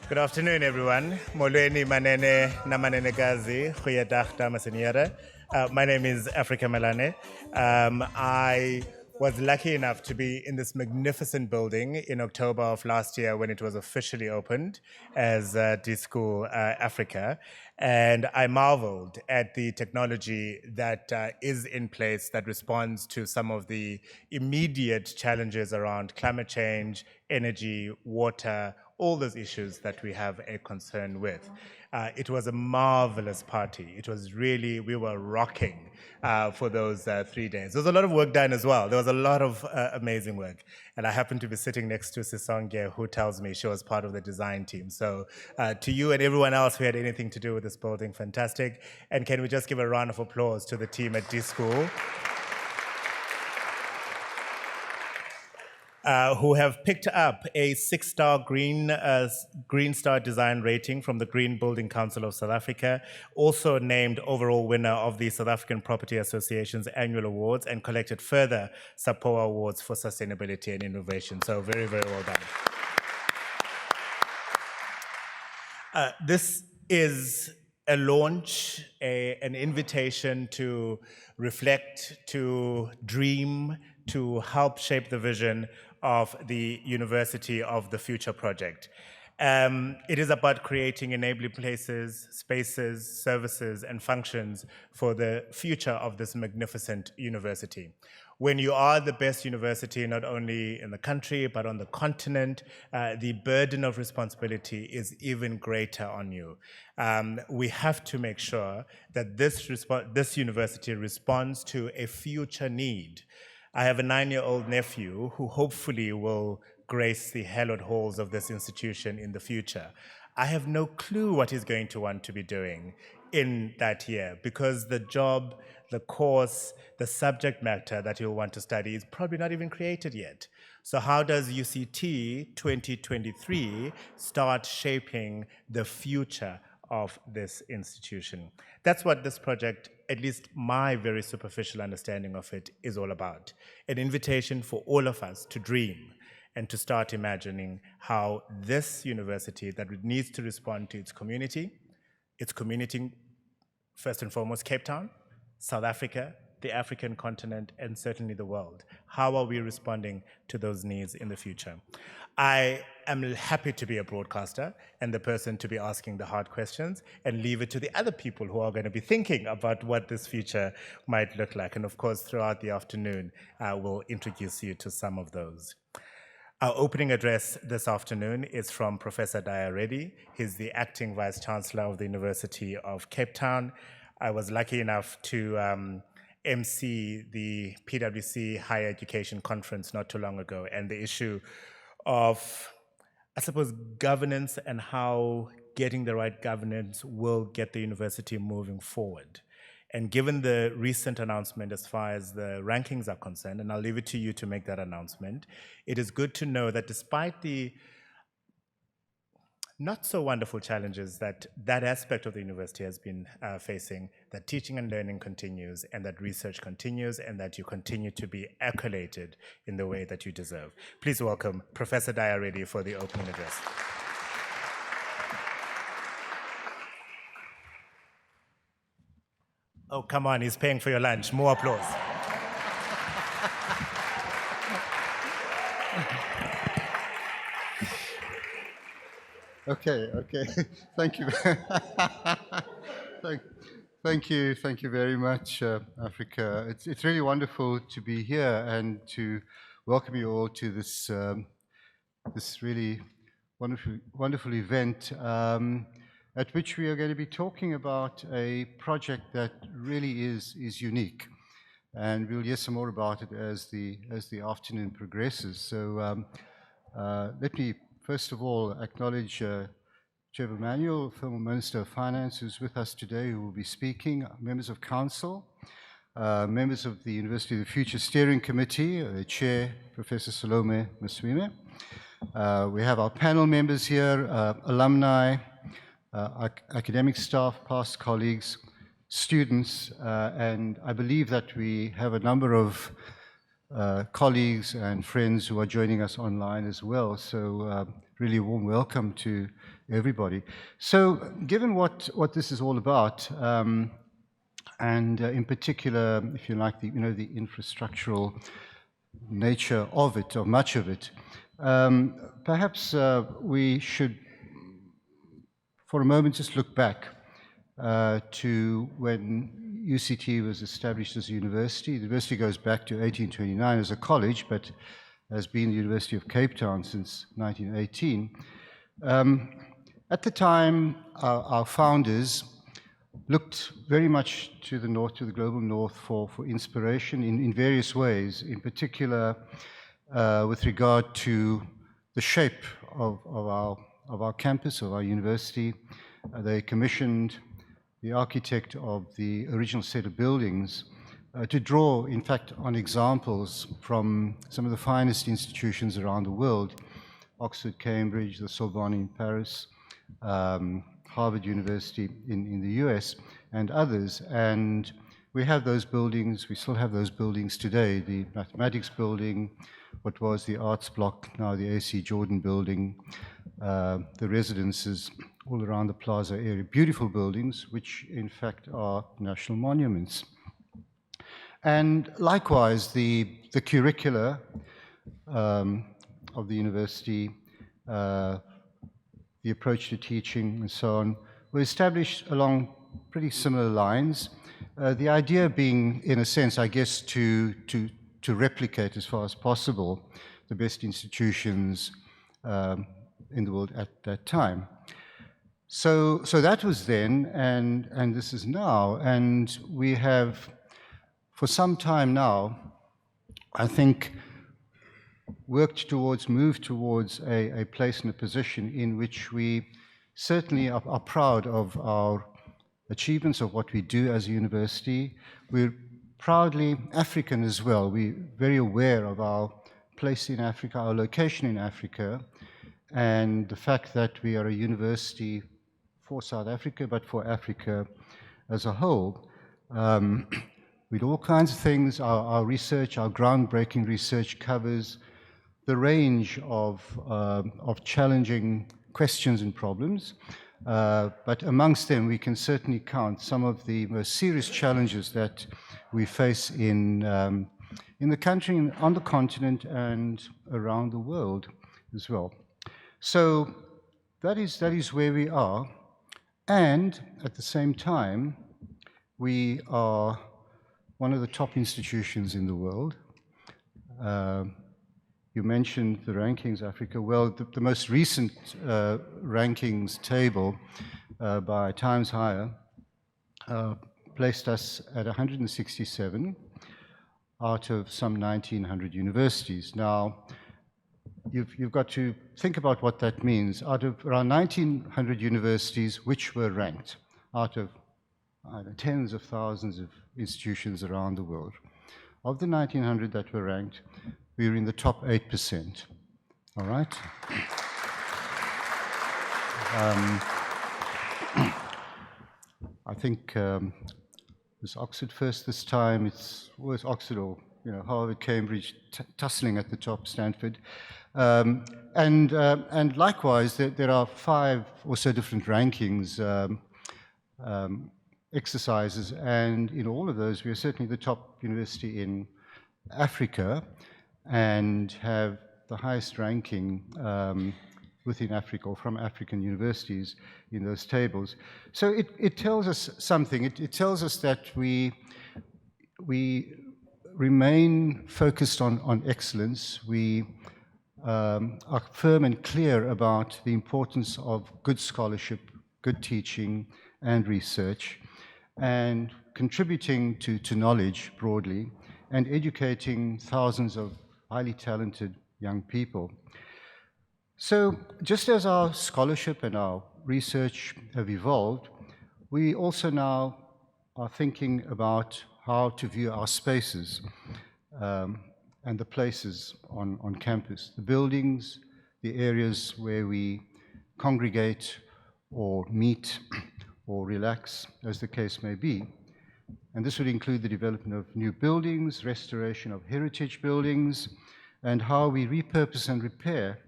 Good afternoon, everyone. Molweni manene na manene gazi, goeiedag dames en heren. My name is Africa Melane. I was lucky enough to be in this magnificent building in October of last year when it was officially opened as D-School Africa. And I marveled at the technology that is in place that responds to some of the immediate challenges around climate change, energy, water, all those issues that we have a concern with. It was a marvelous party. It was really, we were rocking for those 3 days. There was a lot of work done as well. There was a lot of amazing work. And I happened to be sitting next to Sisonge, who tells me she was part of the design team. So to you and everyone else who had anything to do with this building, fantastic. And can we just give a round of applause to the team at D-School? Who have picked up a 6-star Green Star design rating from the Green Building Council of South Africa, also named overall winner of the South African Property Association's annual awards, and collected further SAPOA awards for sustainability and innovation. So very, very well done. This is a launch, an invitation to reflect, to dream, to help shape the vision of the University of the Future project. It is about creating enabling places, spaces, services, and functions for the future of this magnificent university. When you are the best university, not only in the country, but on the continent, the burden of responsibility is even greater on you. We have to make sure that this university responds to a future need. I have a 9-year-old nephew who hopefully will grace the hallowed halls of this institution in the future. I have no clue what he's going to want to be doing in that year, because the job, the course, the subject matter that he'll want to study is probably not even created yet. So how does UCT 2023 start shaping the future of this institution? That's what this project, at least my very superficial understanding of it, is all about. An invitation for all of us to dream and to start imagining how this university, that needs to respond to its community first and foremost Cape Town, South Africa, the African continent, and certainly the world. How are we responding to those needs in the future? I am happy to be a broadcaster and the person to be asking the hard questions, and leave it to the other people who are going to be thinking about what this future might look like. And of course, throughout the afternoon, we'll introduce you to some of those. Our opening address this afternoon is from Professor Daya Reddy. He's the acting Vice Chancellor of the University of Cape Town. I was lucky enough to MC the PwC Higher Education Conference not too long ago, and the issue of, I suppose, governance and how getting the right governance will get the university moving forward. And given the recent announcement as far as the rankings are concerned, and I'll leave it to you to make that announcement, it is good to know that despite the not so wonderful challenges that that aspect of the university has been facing, that teaching and learning continues, and that research continues, and that you continue to be accoladed in the way that you deserve. Please welcome Professor Daya Reddy for the opening address. Oh, come on, he's paying for your lunch. More applause. Okay. Thank you. Thank you very much, Africa. It's really wonderful to be here and to welcome you all to this this really wonderful event, at which we are going to be talking about a project that really is unique, and we'll hear some more about it as the afternoon progresses. So let me first of all acknowledge Trevor Manuel, former Minister of Finance, who's with us today, who will be speaking, members of Council, members of the University of the Future Steering Committee, the Chair, Professor Salome Maswime. We have our panel members here, alumni, academic staff, past colleagues, students, and I believe that we have a number of colleagues and friends who are joining us online as well. So really warm welcome to everybody. So given what this is all about, and in particular, if you like, the infrastructural nature of it, or much of it, perhaps we should, for a moment, just look back to when UCT was established as a university. The university goes back to 1829 as a college, but has been the University of Cape Town since 1918. At the time, our founders looked very much to the north, to the global north, for inspiration in various ways, in particular with regard to the shape of our campus, of our university. They commissioned the architect of the original set of buildings to draw, in fact, on examples from some of the finest institutions around the world: Oxford, Cambridge, the Sorbonne in Paris, Harvard University in the US, and others. And we have those buildings, we still have those buildings today: the mathematics building, what was the arts block, now the AC Jordan building, the residences all around the plaza area. Beautiful buildings, which in fact are national monuments. And likewise, the curricula of the university, the approach to teaching and so on, were established along pretty similar lines. The idea being, in a sense, I guess, to replicate as far as possible the best institutions in the world at that time. So that was then, and this is now, and we have, for some time now, I think, moved towards a place and a position in which we certainly are proud of our achievements, of what we do as a university. We're proudly African as well. We're very aware of our place in Africa, our location in Africa, and the fact that we are a university for South Africa, but for Africa as a whole. We do all kinds of things. Our research, our groundbreaking research, covers the range of challenging questions and problems. But amongst them, we can certainly count some of the most serious challenges that we face in the country, on the continent, and around the world as well. So that is where we are. And at the same time, we are one of the top institutions in the world. You mentioned the rankings, Africa. Well, the most recent rankings table by Times Higher placed us at 167 out of some 1,900 universities. Now, you've got to think about what that means. Out of around 1,900 universities which were ranked, out of tens of thousands of institutions around the world, of the 1,900 that were ranked, we were in the top 8%. All right? I think it's Oxford first this time. It's always Oxford or Harvard, Cambridge, tussling at the top, Stanford. And likewise, there are 5 or so different rankings exercises, and in all of those, we are certainly the top university in Africa and have the highest ranking within Africa or from African universities in those tables. So it tells us something. It tells us that we remain focused on excellence. We are firm and clear about the importance of good scholarship, good teaching, and research, and contributing to knowledge broadly, and educating thousands of highly talented young people. So just as our scholarship and our research have evolved, we also now are thinking about how to view our spaces and the places on campus, the buildings, the areas where we congregate or meet or relax, as the case may be. And this would include the development of new buildings, restoration of heritage buildings, and how we repurpose and repair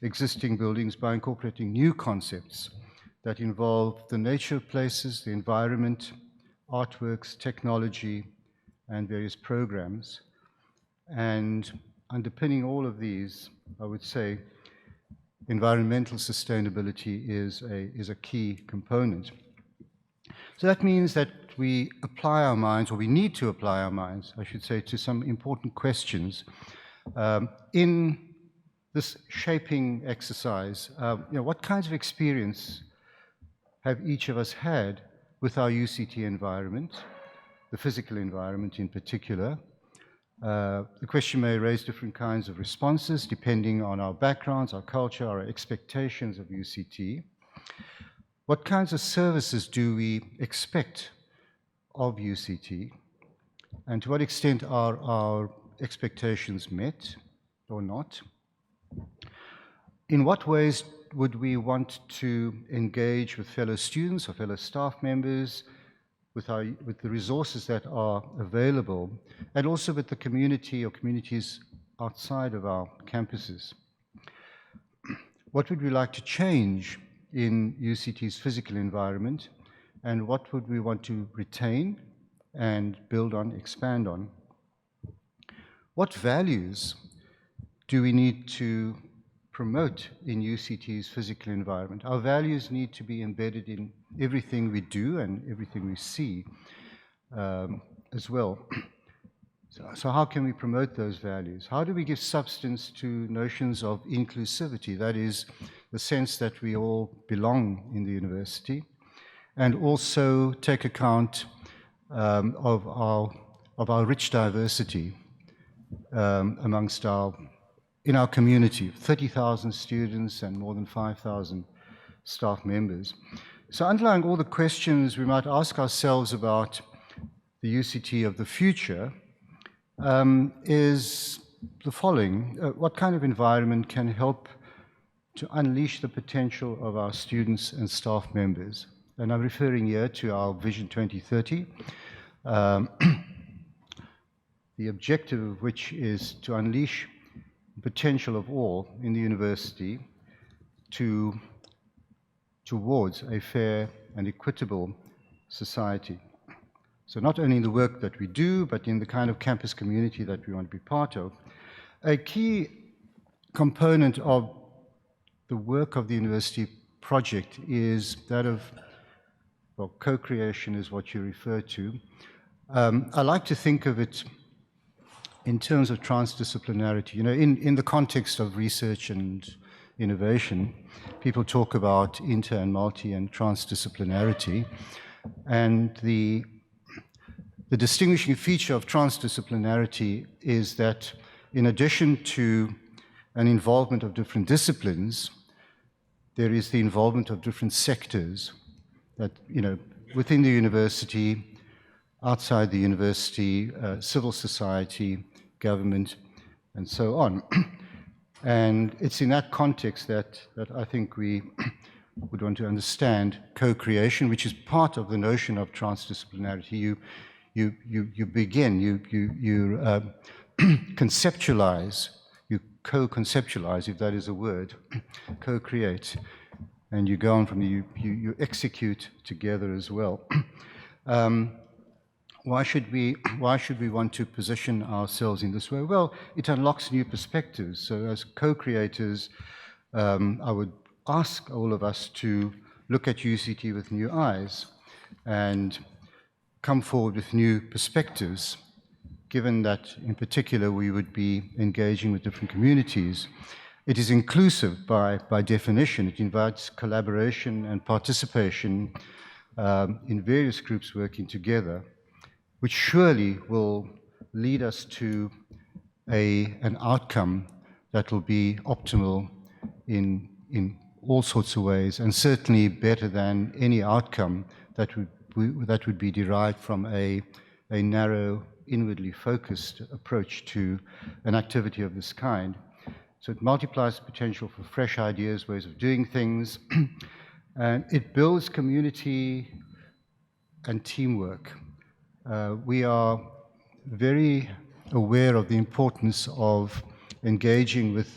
existing buildings by incorporating new concepts that involve the nature of places, the environment, artworks, technology, and various programs. And underpinning all of these, I would say, environmental sustainability is a key component. So that means that we apply our minds, or we need to apply our minds, I should say, to some important questions. In this shaping exercise, what kinds of experience have each of us had with our UCT environment, the physical environment in particular? The question may raise different kinds of responses depending on our backgrounds, our culture, our expectations of UCT. What kinds of services do we expect of UCT? And to what extent are our expectations met or not? In what ways would we want to engage with fellow students or fellow staff members, with the resources that are available, and also with the community or communities outside of our campuses? What would we like to change in UCT's physical environment, and what would we want to retain and build on, expand on? What values do we need to promote in UCT's physical environment? Our values need to be embedded in everything we do and everything we see as well. So how can we promote those values? How do we give substance to notions of inclusivity? That is, the sense that we all belong in the university, and also take account of our rich diversity in our community, 30,000 students and more than 5,000 staff members. So underlying all the questions we might ask ourselves about the UCT of the future is the following. What kind of environment can help to unleash the potential of our students and staff members? And I'm referring here to our Vision 2030, the objective of which is to unleash the potential of all in the university towards a fair and equitable society. So not only in the work that we do, but in the kind of campus community that we want to be part of. A key component of the work of the university project is that of, well, co-creation is what you refer to. I like to think of it in terms of transdisciplinarity. You know, in the context of research and innovation, people talk about inter and multi and transdisciplinarity. And the distinguishing feature of transdisciplinarity is that in addition to an involvement of different disciplines, there is the involvement of different sectors that, you know, within the university, outside the university, civil society, government, and so on. And it's in that context that I think we would want to understand co-creation, which is part of the notion of transdisciplinarity. You begin, you conceptualize, you co-conceptualize, if that is a word, co-create, and you go on from there, you execute together as well. Why should we want to position ourselves in this way? Well, it unlocks new perspectives. So as co-creators, I would ask all of us to look at UCT with new eyes and come forward with new perspectives, given that in particular we would be engaging with different communities. It is inclusive by definition. It invites collaboration and participation in various groups working together, which surely will lead us to an outcome that will be optimal in all sorts of ways, and certainly better than any outcome that would be derived from a narrow, inwardly focused approach to an activity of this kind. So it multiplies the potential for fresh ideas, ways of doing things, and it builds community and teamwork. we are very aware of the importance of engaging with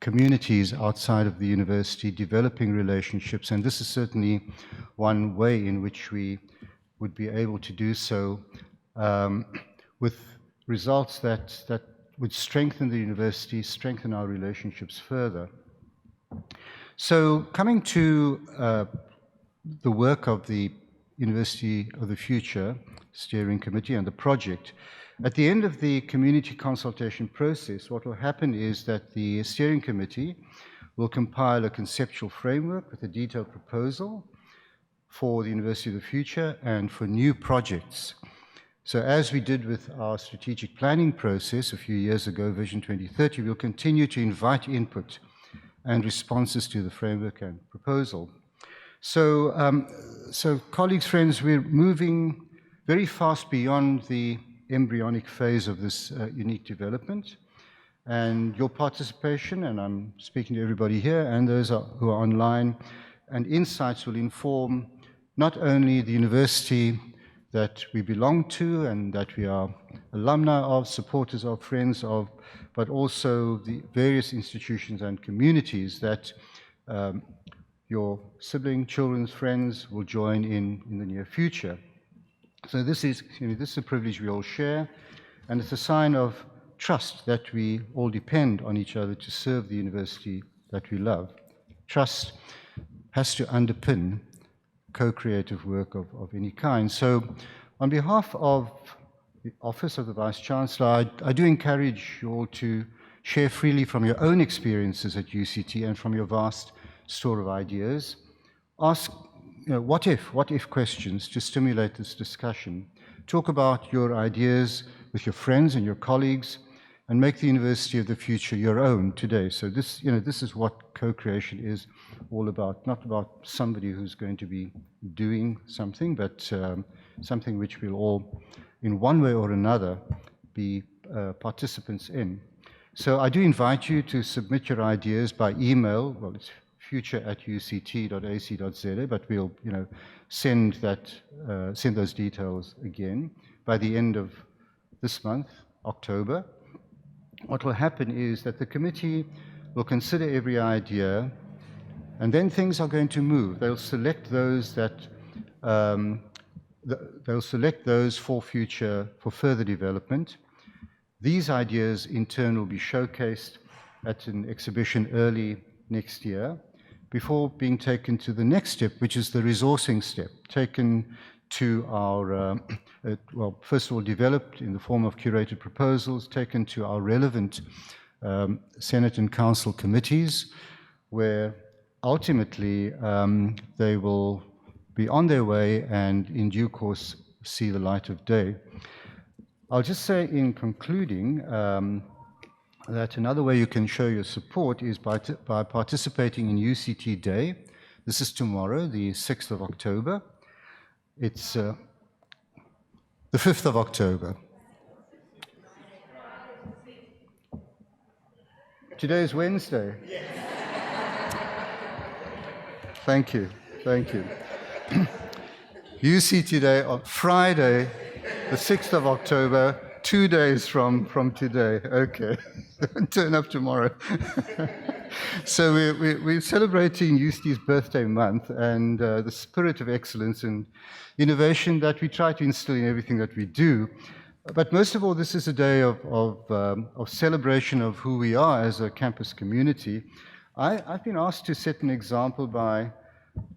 communities outside of the university, developing relationships, and this is certainly one way in which we would be able to do so with results that would strengthen the university, strengthen our relationships further. So coming to the work of the University of the Future Steering Committee and the project, at the end of the community consultation process, what will happen is that the Steering Committee will compile a conceptual framework with a detailed proposal for the University of the Future and for new projects. So as we did with our strategic planning process a few years ago, Vision 2030, we'll continue to invite input and responses to the framework and proposal. So, colleagues, friends, we're moving very fast beyond the embryonic phase of this unique development. And your participation, and I'm speaking to everybody here and those who are online, and insights will inform not only the university that we belong to and that we are alumni of, supporters of, friends of, but also the various institutions and communities that your sibling, children's friends will join in the near future. So this is a privilege we all share, and it's a sign of trust that we all depend on each other to serve the university that we love. Trust has to underpin co-creative work of any kind. So on behalf of the Office of the Vice-Chancellor, I do encourage you all to share freely from your own experiences at UCT and from your vast store of ideas. Ask what if questions to stimulate this discussion. Talk about your ideas with your friends and your colleagues and make the University of the Future your own today. So this is what co-creation is all about, not about somebody who's going to be doing something, but something which we'll all, in one way or another, be participants in. So I do invite you to submit your ideas by email. Well, it's future@uct.ac.za, but we'll send those details again by the end of this month, October. What will happen is that the committee will consider every idea, and then things are going to move. They'll select those for further development. These ideas, in turn, will be showcased at an exhibition early next year, before being taken to the next step, which is the resourcing step, taken to our, first of all, developed in the form of curated proposals, taken to our relevant Senate and Council committees, where ultimately they will be on their way and in due course see the light of day. I'll just say in concluding that another way you can show your support is by participating in UCT Day. This is tomorrow, the 6th of October. It's the 5th of October. Today is Wednesday. Yes. Thank you. UCT Day on Friday, the 6th of October, 2 days from today. Okay, turn up tomorrow. So we're celebrating UCT's birthday month and the spirit of excellence and innovation that we try to instill in everything that we do. But most of all, this is a day of celebration of who we are as a campus community. I've been asked to set an example by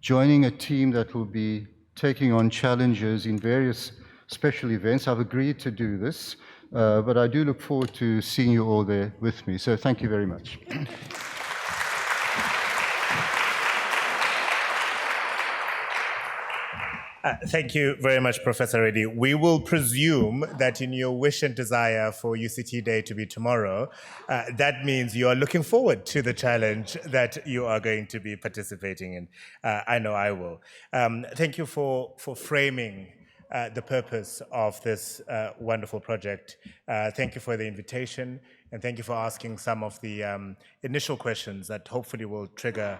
joining a team that will be taking on challenges in various special events. I've agreed to do this, but I do look forward to seeing you all there with me. So thank you very much. Thank you very much, Professor Reddy. We will presume that in your wish and desire for UCT Day to be tomorrow, that means you are looking forward to the challenge that you are going to be participating in. I know I will. Thank you for framing the purpose of this wonderful project. Thank you for the invitation, and thank you for asking some of the initial questions that hopefully will trigger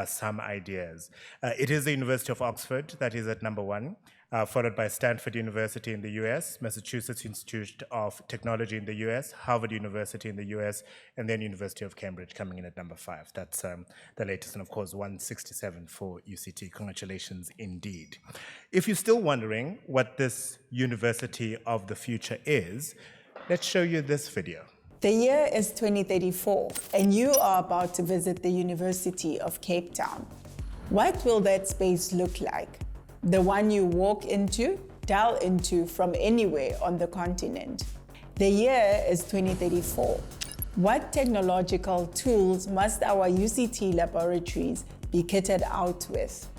some ideas. It is the University of Oxford that is at number one. followed by Stanford University in the US, Massachusetts Institute of Technology in the US, Harvard University in the US, and then University of Cambridge coming in at number 5. That's the latest, and of course 167 for UCT. Congratulations indeed. If you're still wondering what this University of the Future is, let's show you this video. The year is 2034, and you are about to visit the University of Cape Town. What will that space look like? The one you walk into, dial into from anywhere on the continent. The year is 2034. What technological tools must our UCT laboratories be kitted out with?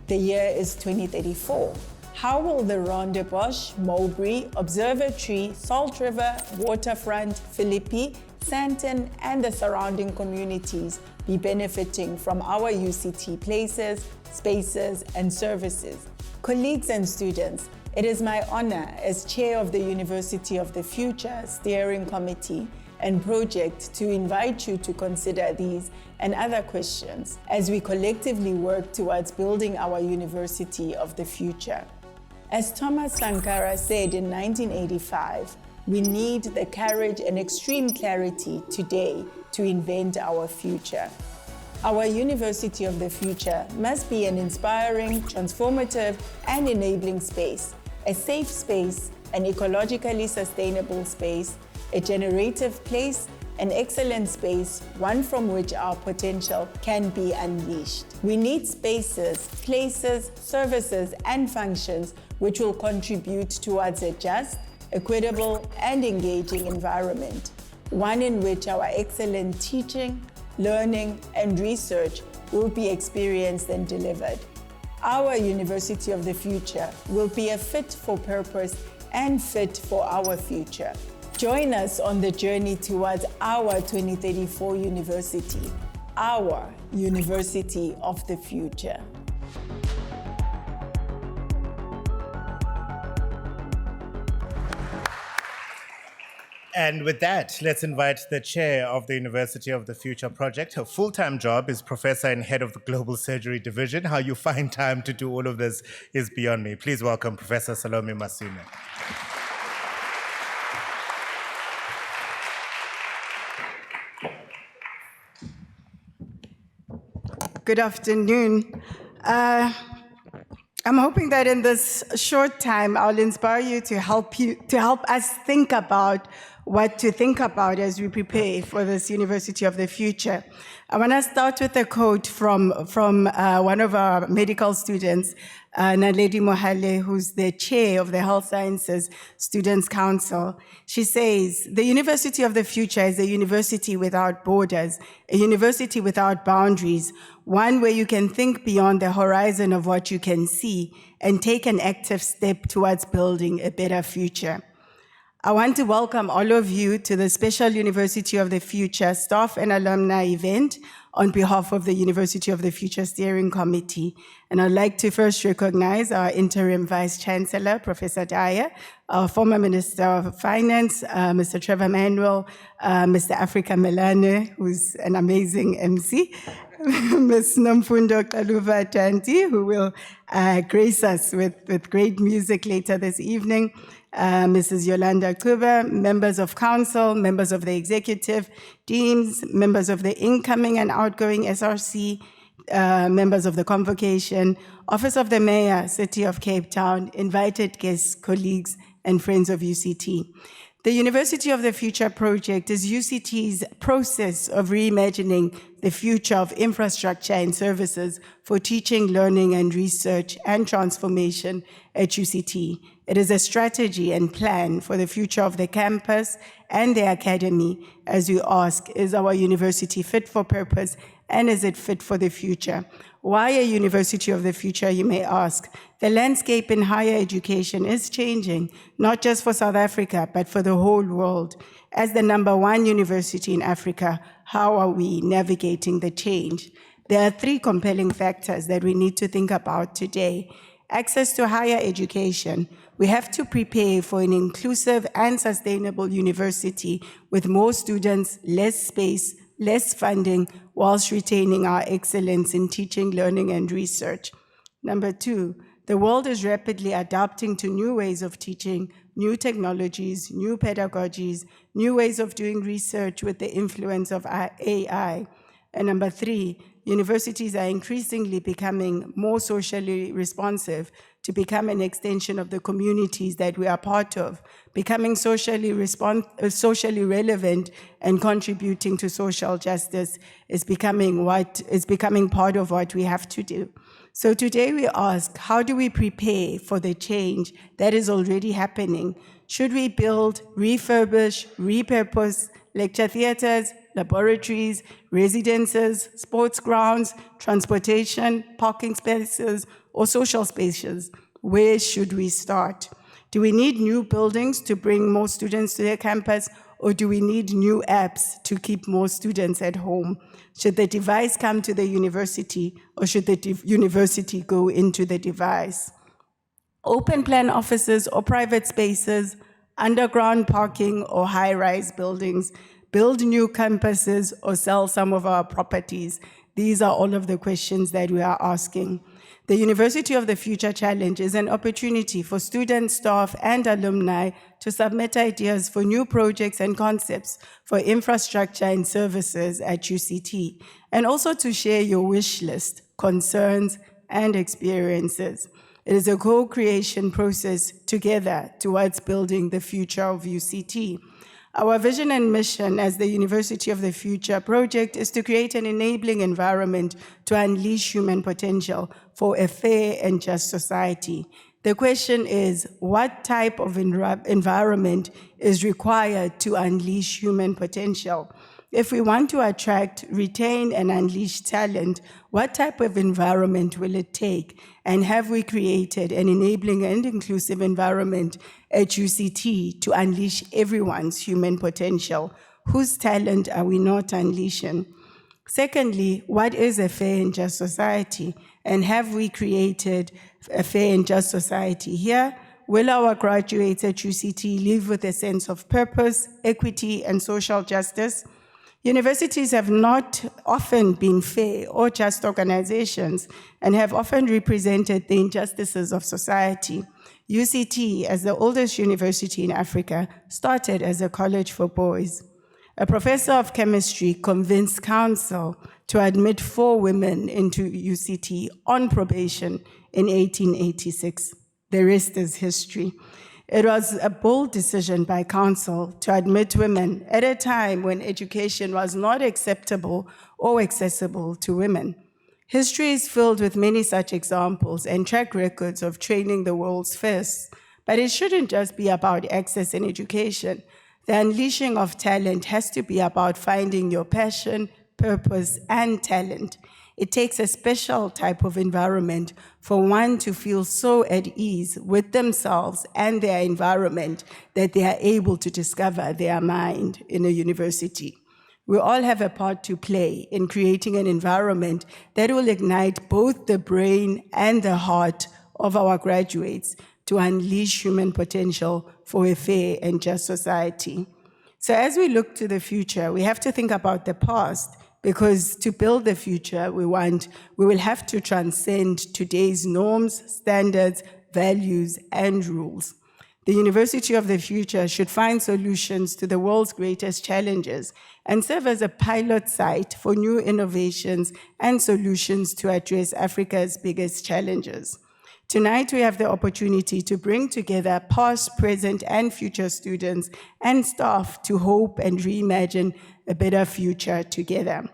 The year is 2034. How will the Rondebosch, Mowbray, Observatory, Salt River, Waterfront, Philippi, Sandton, and the surrounding communities be benefiting from our UCT places, spaces, and services? Colleagues and students, it is my honor as Chair of the University of the Future Steering Committee and Project to invite you to consider these and other questions as we collectively work towards building our University of the Future. As Thomas Sankara said in 1985, we need the courage and extreme clarity today to invent our future. Our University of the Future must be an inspiring, transformative, and enabling space, a safe space, an ecologically sustainable space, a generative place, an excellent space, one from which our potential can be unleashed. We need spaces, places, services, and functions which will contribute towards a just, equitable, and engaging environment, one in which our excellent teaching, learning, and research will be experienced and delivered. Our University of the Future will be a fit for purpose and fit for our future. Join us on the journey towards our 2034 University, our University of the Future. And with that, let's invite the chair of the University of the Future project. Her full-time job is professor and head of the Global Surgery Division. How you find time to do all of this is beyond me. Please welcome Professor Salome Masume. Good afternoon. I'm hoping that in this short time, I'll inspire you to help us think about what to think about as we prepare for this University of the Future. I want to start with a quote from one of our medical students, Naledi Mohale, who's the chair of the Health Sciences Students' Council. She says, "The University of the Future is a university without borders, a university without boundaries, one where you can think beyond the horizon of what you can see and take an active step towards building a better future." I want to welcome all of you to the special University of the Future staff and alumni event on behalf of the University of the Future Steering Committee. And I'd like to first recognize our interim Vice Chancellor, Professor Dyer, our former Minister of Finance, Mr. Trevor Manuel, Mr. Africa Melane, who's an amazing MC, Ms. Nomfundo Xaluva-Dyantyis, who will grace us with great music later this evening, Mrs. Yolanda Kuba, members of council, members of the executive, deans, members of the incoming and outgoing SRC, members of the convocation, Office of the Mayor, City of Cape Town, invited guests, colleagues, and friends of UCT. The University of the Future project is UCT's process of reimagining the future of infrastructure and services for teaching, learning, and research and transformation at UCT. It is a strategy and plan for the future of the campus and the academy as we ask, is our university fit for purpose and is it fit for the future? Why a University of the Future, you may ask? The landscape in higher education is changing, not just for South Africa, but for the whole world. As the #1 university in Africa, how are we navigating the change? There are 3 compelling factors that we need to think about today. Access to higher education. We have to prepare for an inclusive and sustainable university with more students, less space, less funding, whilst retaining our excellence in teaching, learning, and research. Number 2, The world is rapidly adapting to new ways of teaching, new technologies, new pedagogies, new ways of doing research with the influence of AI. And number 3, universities are increasingly becoming more socially responsive to become an extension of the communities that we are part of, becoming socially relevant and contributing to social justice is becoming part of what we have to do. So today we ask, how do we prepare for the change that is already happening? Should we build, refurbish, repurpose lecture theaters, laboratories, residences, sports grounds, transportation, parking spaces, or social spaces? Where should we start? Do we need new buildings to bring more students to the campus, or do we need new apps to keep more students at home? Should the device come to the university, or should the university go into the device? Open plan offices or private spaces, underground parking or high-rise buildings, build new campuses or sell some of our properties. These are all of the questions that we are asking. The University of the Future Challenge is an opportunity for students, staff, and alumni to submit ideas for new projects and concepts for infrastructure and services at UCT, and also to share your wish list, concerns, and experiences. It is a co-creation process together towards building the future of UCT. Our vision and mission as the University of the Future project is to create an enabling environment to unleash human potential for a fair and just society. The question is, what type of environment is required to unleash human potential? If we want to attract, retain, and unleash talent, what type of environment will it take? And have we created an enabling and inclusive environment at UCT to unleash everyone's human potential? Whose talent are we not unleashing? Secondly, what is a fair and just society? And have we created a fair and just society here? Will our graduates at UCT live with a sense of purpose, equity, and social justice? Universities have not often been fair or just organizations and have often represented the injustices of society. UCT, as the oldest university in Africa, started as a college for boys. A professor of chemistry convinced council to admit 4 women into UCT on probation in 1886. The rest is history. It was a bold decision by council to admit women at a time when education was not acceptable or accessible to women. History is filled with many such examples and track records of training the world's first, but it shouldn't just be about access and education. The unleashing of talent has to be about finding your passion, purpose, and talent. It takes a special type of environment for one to feel so at ease with themselves and their environment that they are able to discover their mind in a university. We all have a part to play in creating an environment that will ignite both the brain and the heart of our graduates to unleash human potential for a fair and just society. So as we look to the future, we have to think about the past, because to build the future we will have to transcend today's norms, standards, values, and rules. The University of the Future should find solutions to the world's greatest challenges and serve as a pilot site for new innovations and solutions to address Africa's biggest challenges. Tonight, we have the opportunity to bring together past, present, and future students and staff to hope and reimagine a better future together.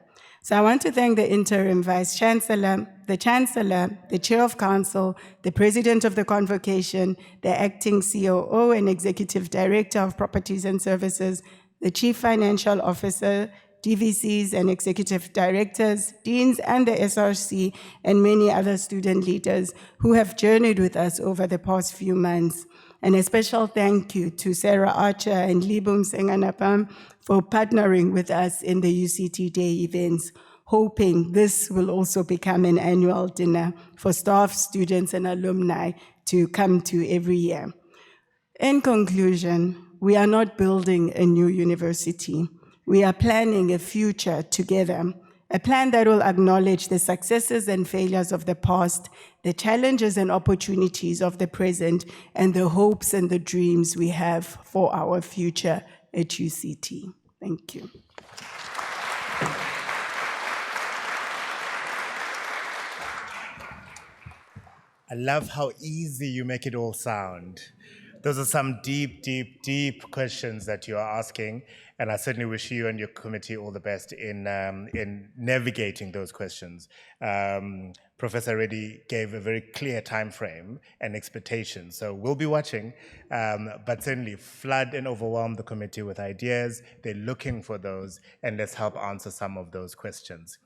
So I want to thank the Interim Vice-Chancellor, the Chancellor, the Chair of Council, the President of the Convocation, the Acting COO and Executive Director of Properties and Services, the Chief Financial Officer, DVCs and Executive Directors, Deans and the SRC, and many other student leaders who have journeyed with us over the past few months. And a special thank you to Sarah Archer and Libum Senganapam for partnering with us in the UCT Day events, hoping this will also become an annual dinner for staff, students, and alumni to come to every year. In conclusion, we are not building a new university. We are planning a future together, a plan that will acknowledge the successes and failures of the past, the challenges and opportunities of the present, and the hopes and the dreams we have for our future at UCT. Thank you. I love how easy you make it all sound. Those are some deep, deep, deep questions that you are asking, and I certainly wish you and your committee all the best in navigating those questions. Professor Reddy gave a very clear time frame and expectation, so we'll be watching, but certainly flood and overwhelm the committee with ideas. They're looking for those, and let's help answer some of those questions.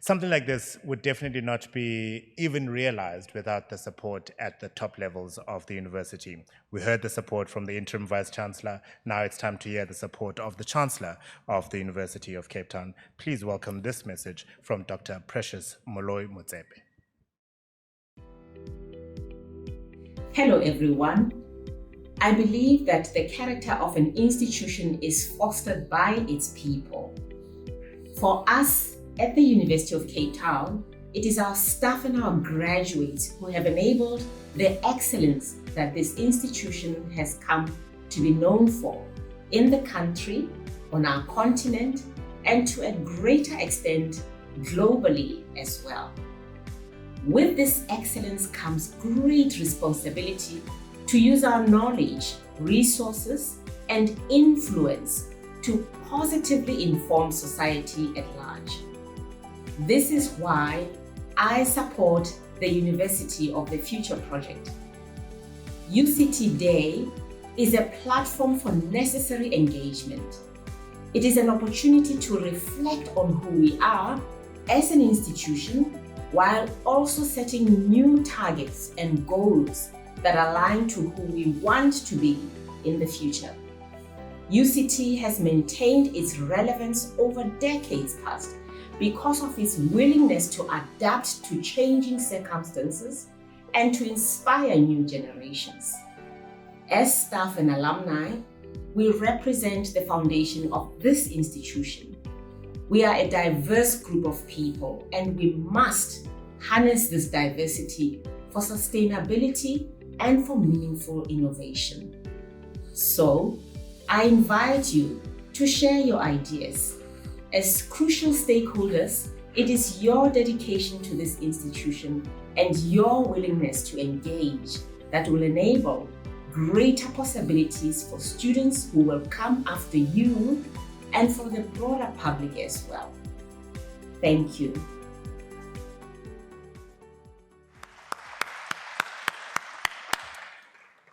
Something like this would definitely not be even realized without the support at the top levels of the university. We heard the support from the interim vice-chancellor. Now it's time to hear the support of the chancellor of the University of Cape Town. Please welcome this message from Dr. Precious Moloi Motsepe. Hello, everyone. I believe that the character of an institution is fostered by its people. For us at the University of Cape Town, it is our staff and our graduates who have enabled the excellence that this institution has come to be known for in the country, on our continent, and to a greater extent globally as well. With this excellence comes great responsibility to use our knowledge, resources, and influence to positively inform society at large. This is why I support the University of the Future project. UCT Day is a platform for necessary engagement. It is an opportunity to reflect on who we are as an institution, while also setting new targets and goals that align to who we want to be in the future. UCT has maintained its relevance over decades past because of its willingness to adapt to changing circumstances and to inspire new generations. As staff and alumni, we represent the foundation of this institution. We are a diverse group of people, and we must harness this diversity for sustainability and for meaningful innovation. So, I invite you to share your ideas. As crucial stakeholders, it is your dedication to this institution and your willingness to engage that will enable greater possibilities for students who will come after you and for the broader public as well. Thank you.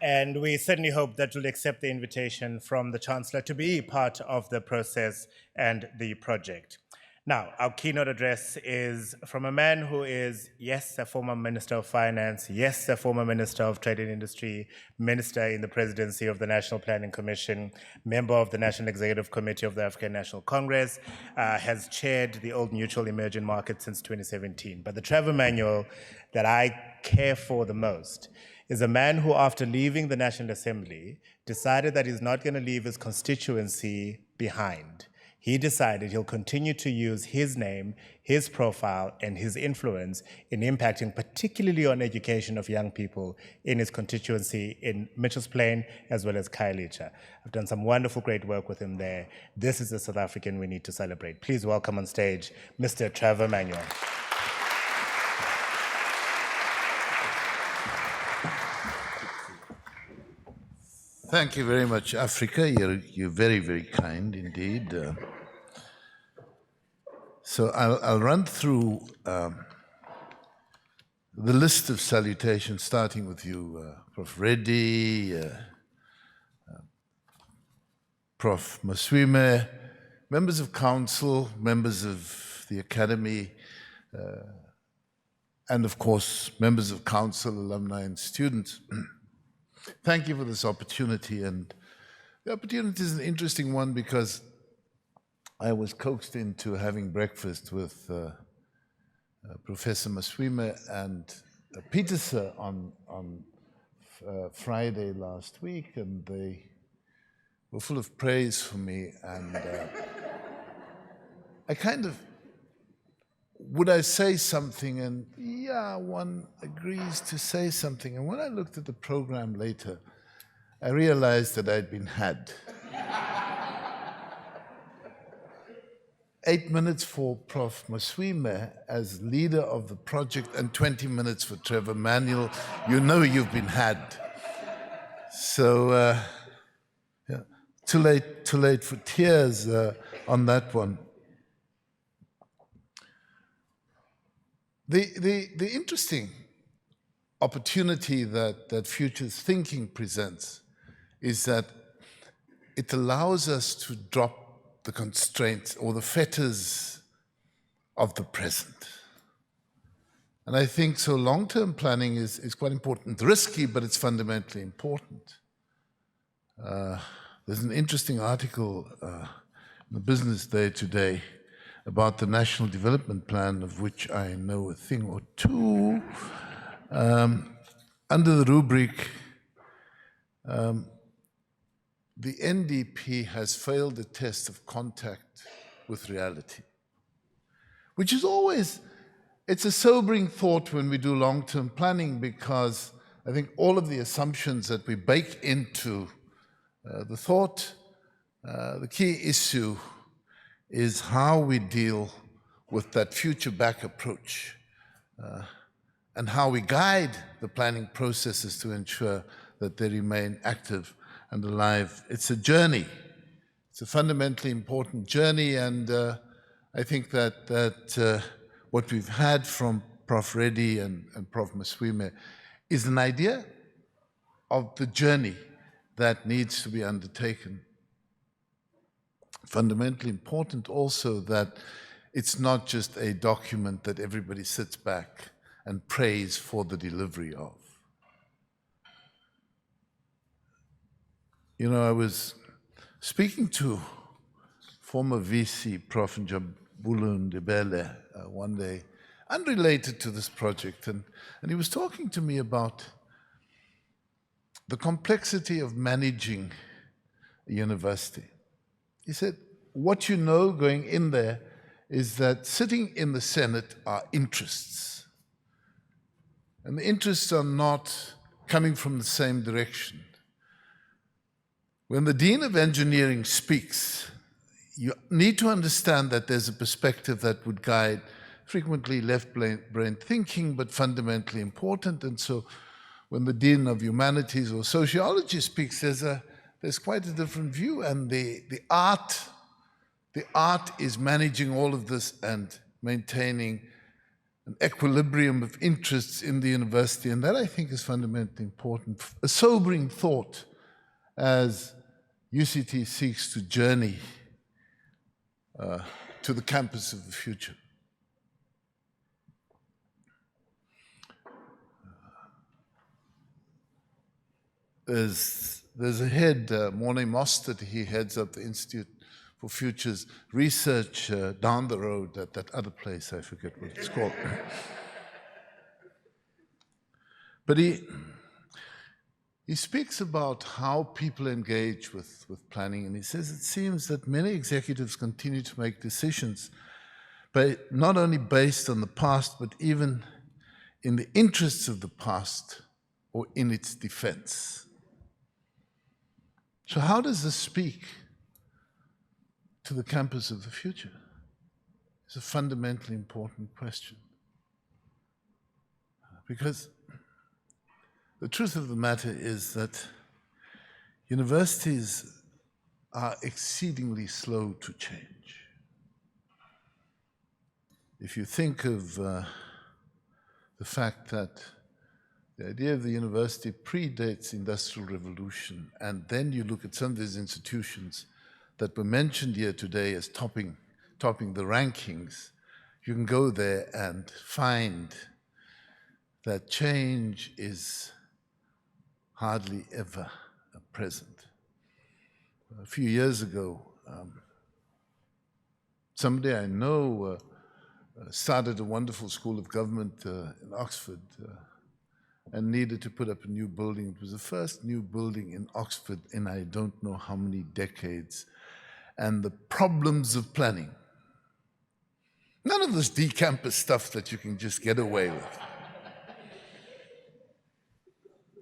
And we certainly hope that you'll accept the invitation from the Chancellor to be part of the process and the project. Now, our keynote address is from a man who is, yes, a former Minister of Finance, yes, a former Minister of Trade and Industry, Minister in the Presidency of the National Planning Commission, member of the National Executive Committee of the African National Congress, has chaired the Old Mutual Emerging Market since 2017. But the Trevor Manuel that I care for the most is a man who, after leaving the National Assembly, decided that he's not going to leave his constituency behind. He decided he'll continue to use his name, his profile, and his influence in impacting particularly on education of young people in his constituency in Mitchell's Plain as well as Khayelitsha. I've done some wonderful, great work with him there. This is the South African we need to celebrate. Please welcome on stage Mr. Trevor Manuel. Thank you very much, Africa. You're very, very kind indeed. So I'll run through the list of salutations, starting with you, Prof. Reddy, Prof. Maswime, members of council, members of the academy, and of course, members of council, alumni, and students. Thank you for this opportunity, and the opportunity is an interesting one because I was coaxed into having breakfast with Professor Maswime and Peterson on Friday last week, and they were full of praise for me, and I kind of would I say something? And yeah, one agrees to say something. And when I looked at the program later, I realized that I'd been had. 8 minutes for Prof. Maswime as leader of the project and 20 minutes for Trevor Manuel. You know you've been had. So, yeah, too late for tears on that one. The interesting opportunity that futures thinking presents is that it allows us to drop the constraints or the fetters of the present. And I think so long-term planning is quite important. Risky, but it's fundamentally important. There's an interesting article in the Business Day today about the National Development Plan, of which I know a thing or two, under the rubric, the NDP has failed the test of contact with reality, which is always, it's a sobering thought when we do long-term planning, because I think all of the assumptions that we bake into the thought, the key issue is how we deal with that future-back approach and how we guide the planning processes to ensure that they remain active and alive. It's a journey. It's a fundamentally important journey, and I think that what we've had from Prof. Reddy and Prof. Maswime is an idea of the journey that needs to be undertaken. Fundamentally important also that it's not just a document that everybody sits back and prays for the delivery of. You know, I was speaking to former VC, Prof. Njabulu Ndebele, one day, unrelated to this project, and he was talking to me about the complexity of managing a university. He said, what you know going in there is that sitting in the Senate are interests. And the interests are not coming from the same direction. When the Dean of Engineering speaks, you need to understand that there's a perspective that would guide frequently left-brain thinking, but fundamentally important. And so when the Dean of Humanities or Sociology speaks, there's quite a different view. And the art is managing all of this and maintaining an equilibrium of interests in the university. And that, I think, is fundamentally important. A sobering thought as UCT seeks to journey to the campus of the future. There's a head, Mornay Mostert, he heads up the Institute for Futures Research down the road at that other place, I forget what it's called. But he speaks about how people engage with planning, and he says it seems that many executives continue to make decisions, but not only based on the past, but even in the interests of the past or in its defense. So how does this speak to the campus of the future? It's a fundamentally important question. Because the truth of the matter is that universities are exceedingly slow to change. If you think of the fact that the idea of the university predates the Industrial Revolution, and then you look at some of these institutions that were mentioned here today as topping the rankings, you can go there and find that change is hardly ever present. A few years ago, somebody I know started a wonderful school of government in Oxford and needed to put up a new building. It was the first new building in Oxford in I don't know how many decades. And the problems of planning None of this decampus stuff that you can just get away with.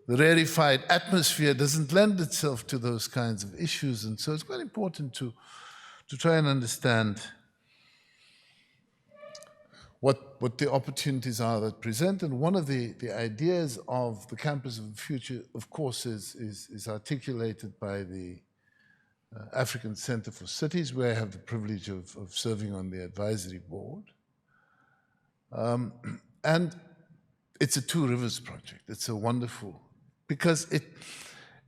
The rarefied atmosphere doesn't lend itself to those kinds of issues, and so it's quite important to try and understand what the opportunities are that present. And one of the ideas of the Campus of the Future, of course, is articulated by the African Center for Cities, where I have the privilege of serving on the advisory board. And it's a Two Rivers project. It's a wonderful, because it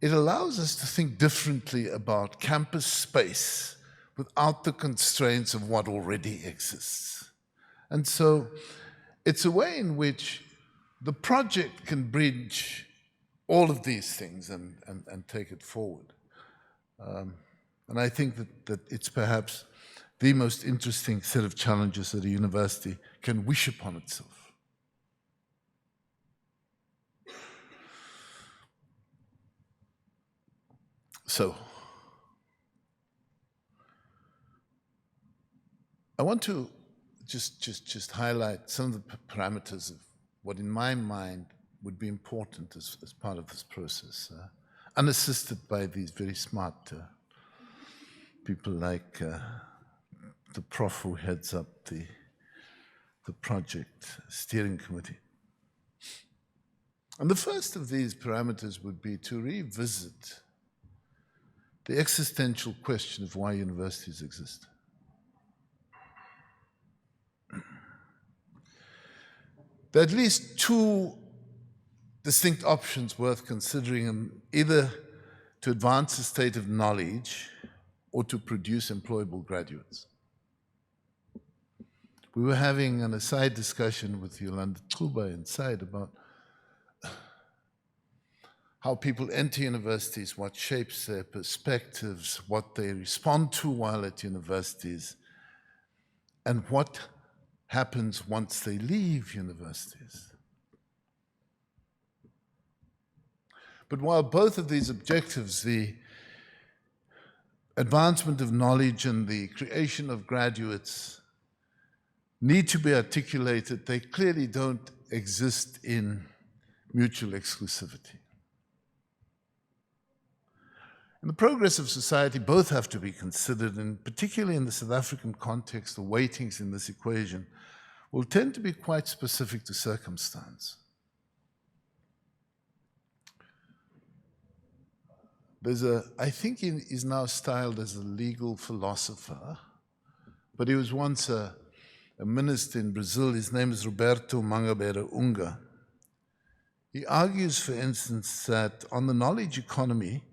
allows us to think differently about campus space without the constraints of what already exists. And so it's a way in which the project can bridge all of these things and take it forward. And I think that it's perhaps the most interesting set of challenges that a university can wish upon itself. So, I want to just highlight some of the parameters of what in my mind would be important as part of this process, unassisted by these very smart people like the prof who heads up the project steering committee. And the first of these parameters would be to revisit the existential question of why universities exist. There are at least two distinct options worth considering, either to advance the state of knowledge or to produce employable graduates. We were having an aside discussion with Yolanda Xuba inside about how people enter universities, what shapes their perspectives, what they respond to while at universities, and what happens once they leave universities. But while both of these objectives, the advancement of knowledge and the creation of graduates, need to be articulated, they clearly don't exist in mutual exclusivity. In the progress of society, both have to be considered, and particularly in the South African context, the weightings in this equation will tend to be quite specific to circumstance. There's I think he's now styled as a legal philosopher, but he was once a minister in Brazil. His name is Roberto Mangabeira Unga. He argues, for instance, that on the knowledge economy,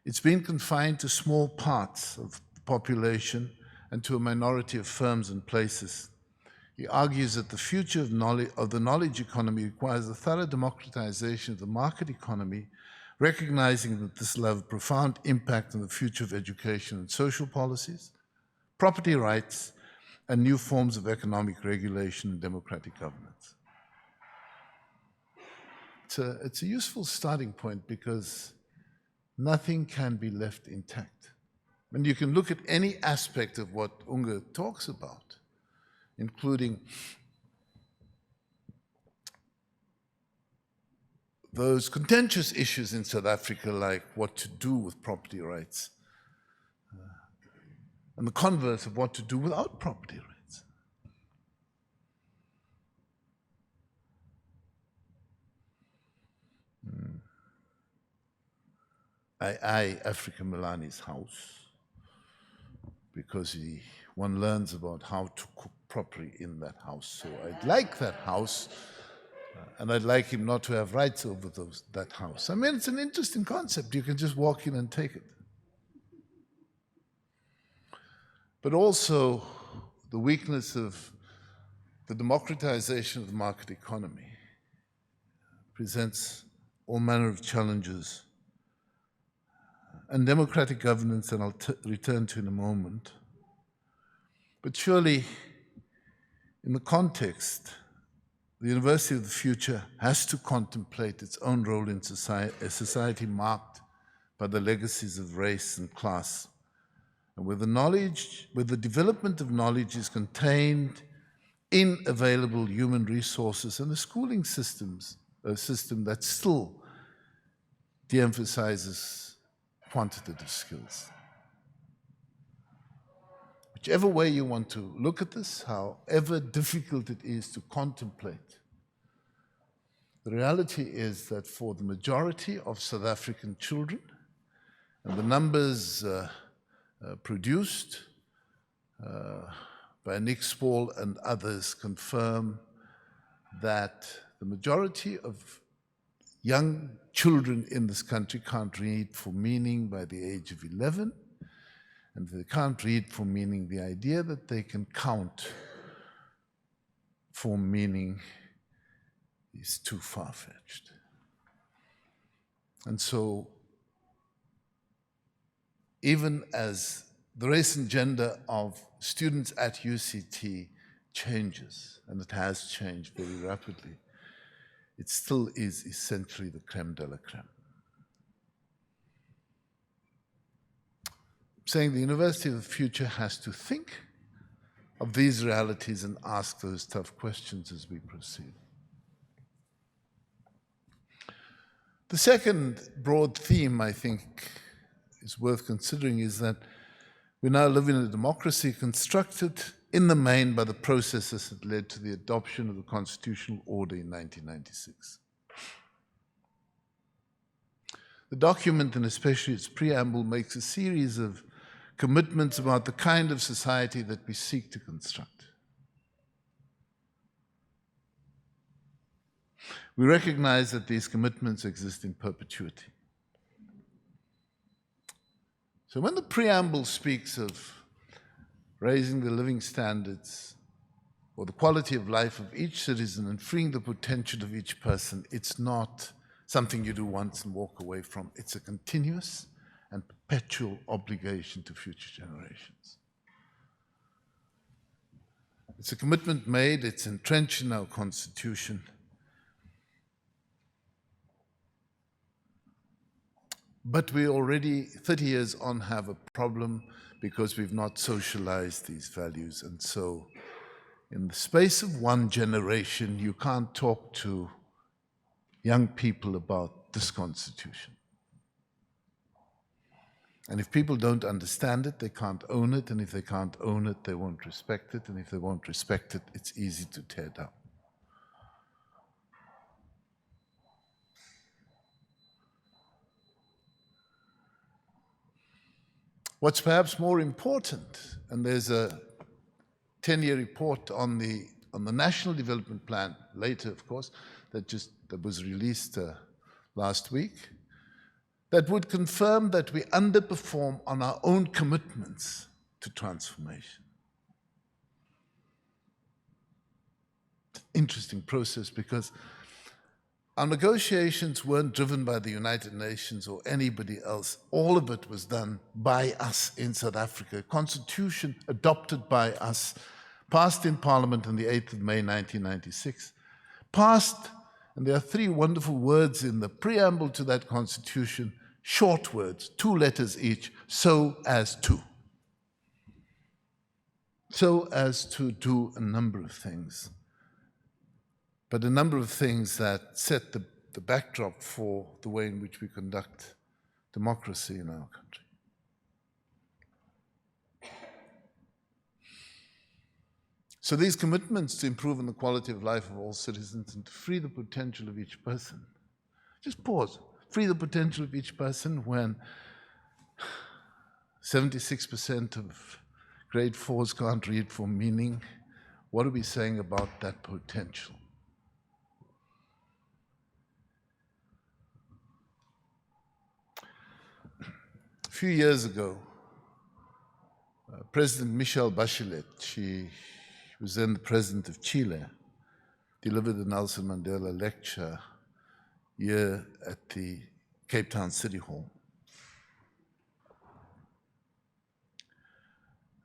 it's been confined to small parts of the population and to a minority of firms and places. He argues that the future of the knowledge economy requires a thorough democratization of the market economy, recognizing that this will have a profound impact on the future of education and social policies, property rights, and new forms of economic regulation and democratic governance. It's a useful starting point because nothing can be left intact. And you can look at any aspect of what Unga talks about, including those contentious issues in South Africa, like what to do with property rights, and the converse of what to do without property rights. I Africa Milani's house, because one learns about how to cook properly in that house. So I'd like that house, and I'd like him not to have rights over that house. I mean, it's an interesting concept. You can just walk in and take it. But also the weakness of the democratization of the market economy presents all manner of challenges. And democratic governance, and I'll return to in a moment. But surely, in the context, the University of the Future has to contemplate its own role in society, a society marked by the legacies of race and class, and where the development of knowledge is contained in available human resources and a schooling system that still de-emphasizes quantitative skills. Whichever way you want to look at this, however difficult it is to contemplate, the reality is that for the majority of South African children, and the numbers produced by Nick Spall and others confirm that the majority of young children in this country can't read for meaning by the age of 11, and they can't read for meaning. The idea that they can count for meaning is too far-fetched. And so, even as the race and gender of students at UCT changes, and it has changed very rapidly, it still is essentially the creme de la creme. I'm saying the University of the Future has to think of these realities and ask those tough questions as we proceed. The second broad theme, I think, is worth considering is that we now live in a democracy constructed in the main by the processes that led to the adoption of the constitutional order in 1996. The document, and especially its preamble, makes a series of commitments about the kind of society that we seek to construct. We recognize that these commitments exist in perpetuity. So when the preamble speaks of raising the living standards or the quality of life of each citizen and freeing the potential of each person, it's not something you do once and walk away from. It's a continuous and perpetual obligation to future generations. It's a commitment made, it's entrenched in our Constitution. But we already, 30 years on, have a problem because we've not socialized these values. And so, in the space of one generation, you can't talk to young people about this Constitution. And if people don't understand it, they can't own it. And if they can't own it, they won't respect it. And if they won't respect it, it's easy to tear down. What's perhaps more important, and there's a 10-year report on the National Development Plan, later, of course, that was released last week, that would confirm that we underperform on our own commitments to transformation. It's an interesting process because our negotiations weren't driven by the United Nations or anybody else. All of it was done by us in South Africa. A constitution adopted by us, passed in Parliament on the 8th of May 1996. Passed, and there are 3 wonderful words in the preamble to that constitution, short words, 2 letters each, so as to. So as to do a number of things. But a number of things that set the backdrop for the way in which we conduct democracy in our country. So these commitments to improve on the quality of life of all citizens and to free the potential of each person. Just pause. Free the potential of each person when 76% of grade 4s can't read for meaning. What are we saying about that potential? A few years ago, President Michelle Bachelet, she was then the president of Chile, delivered the Nelson Mandela lecture here at the Cape Town City Hall.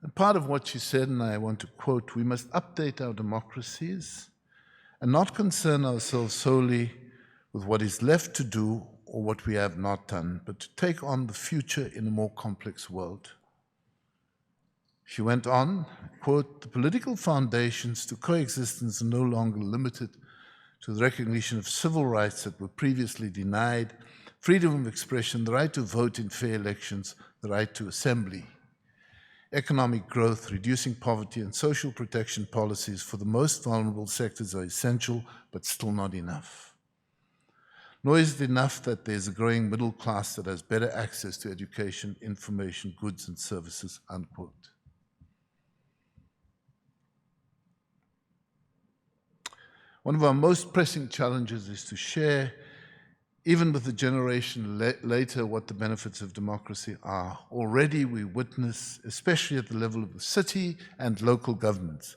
And part of what she said, and I want to quote, we must update our democracies and not concern ourselves solely with what is left to do or what we have not done, but to take on the future in a more complex world. She went on, quote, "The political foundations to coexistence are no longer limited to the recognition of civil rights that were previously denied, freedom of expression, the right to vote in fair elections, the right to assembly. Economic growth, reducing poverty, and social protection policies for the most vulnerable sectors are essential, but still not enough. Nor is it enough that there's a growing middle class that has better access to education, information, goods, and services," unquote. One of our most pressing challenges is to share, even with the generation later, what the benefits of democracy are. Already we witness, especially at the level of the city and local governments,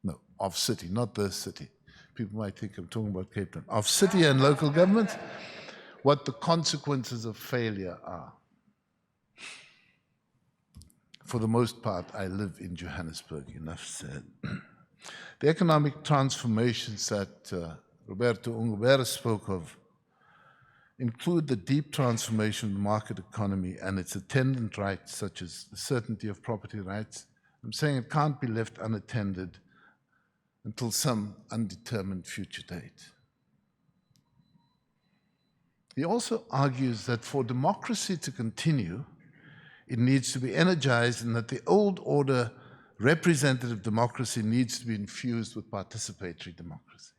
no, of city, not the city. People might think I'm talking about Cape Town. Of city and local governments, what the consequences of failure are. For the most part, I live in Johannesburg, enough said. The economic transformations that Roberto Ungubera spoke of include the deep transformation of the market economy and its attendant rights, such as the certainty of property rights. I'm saying it can't be left unattended until some undetermined future date. He also argues that for democracy to continue, it needs to be energized, and that the old order representative democracy needs to be infused with participatory democracy.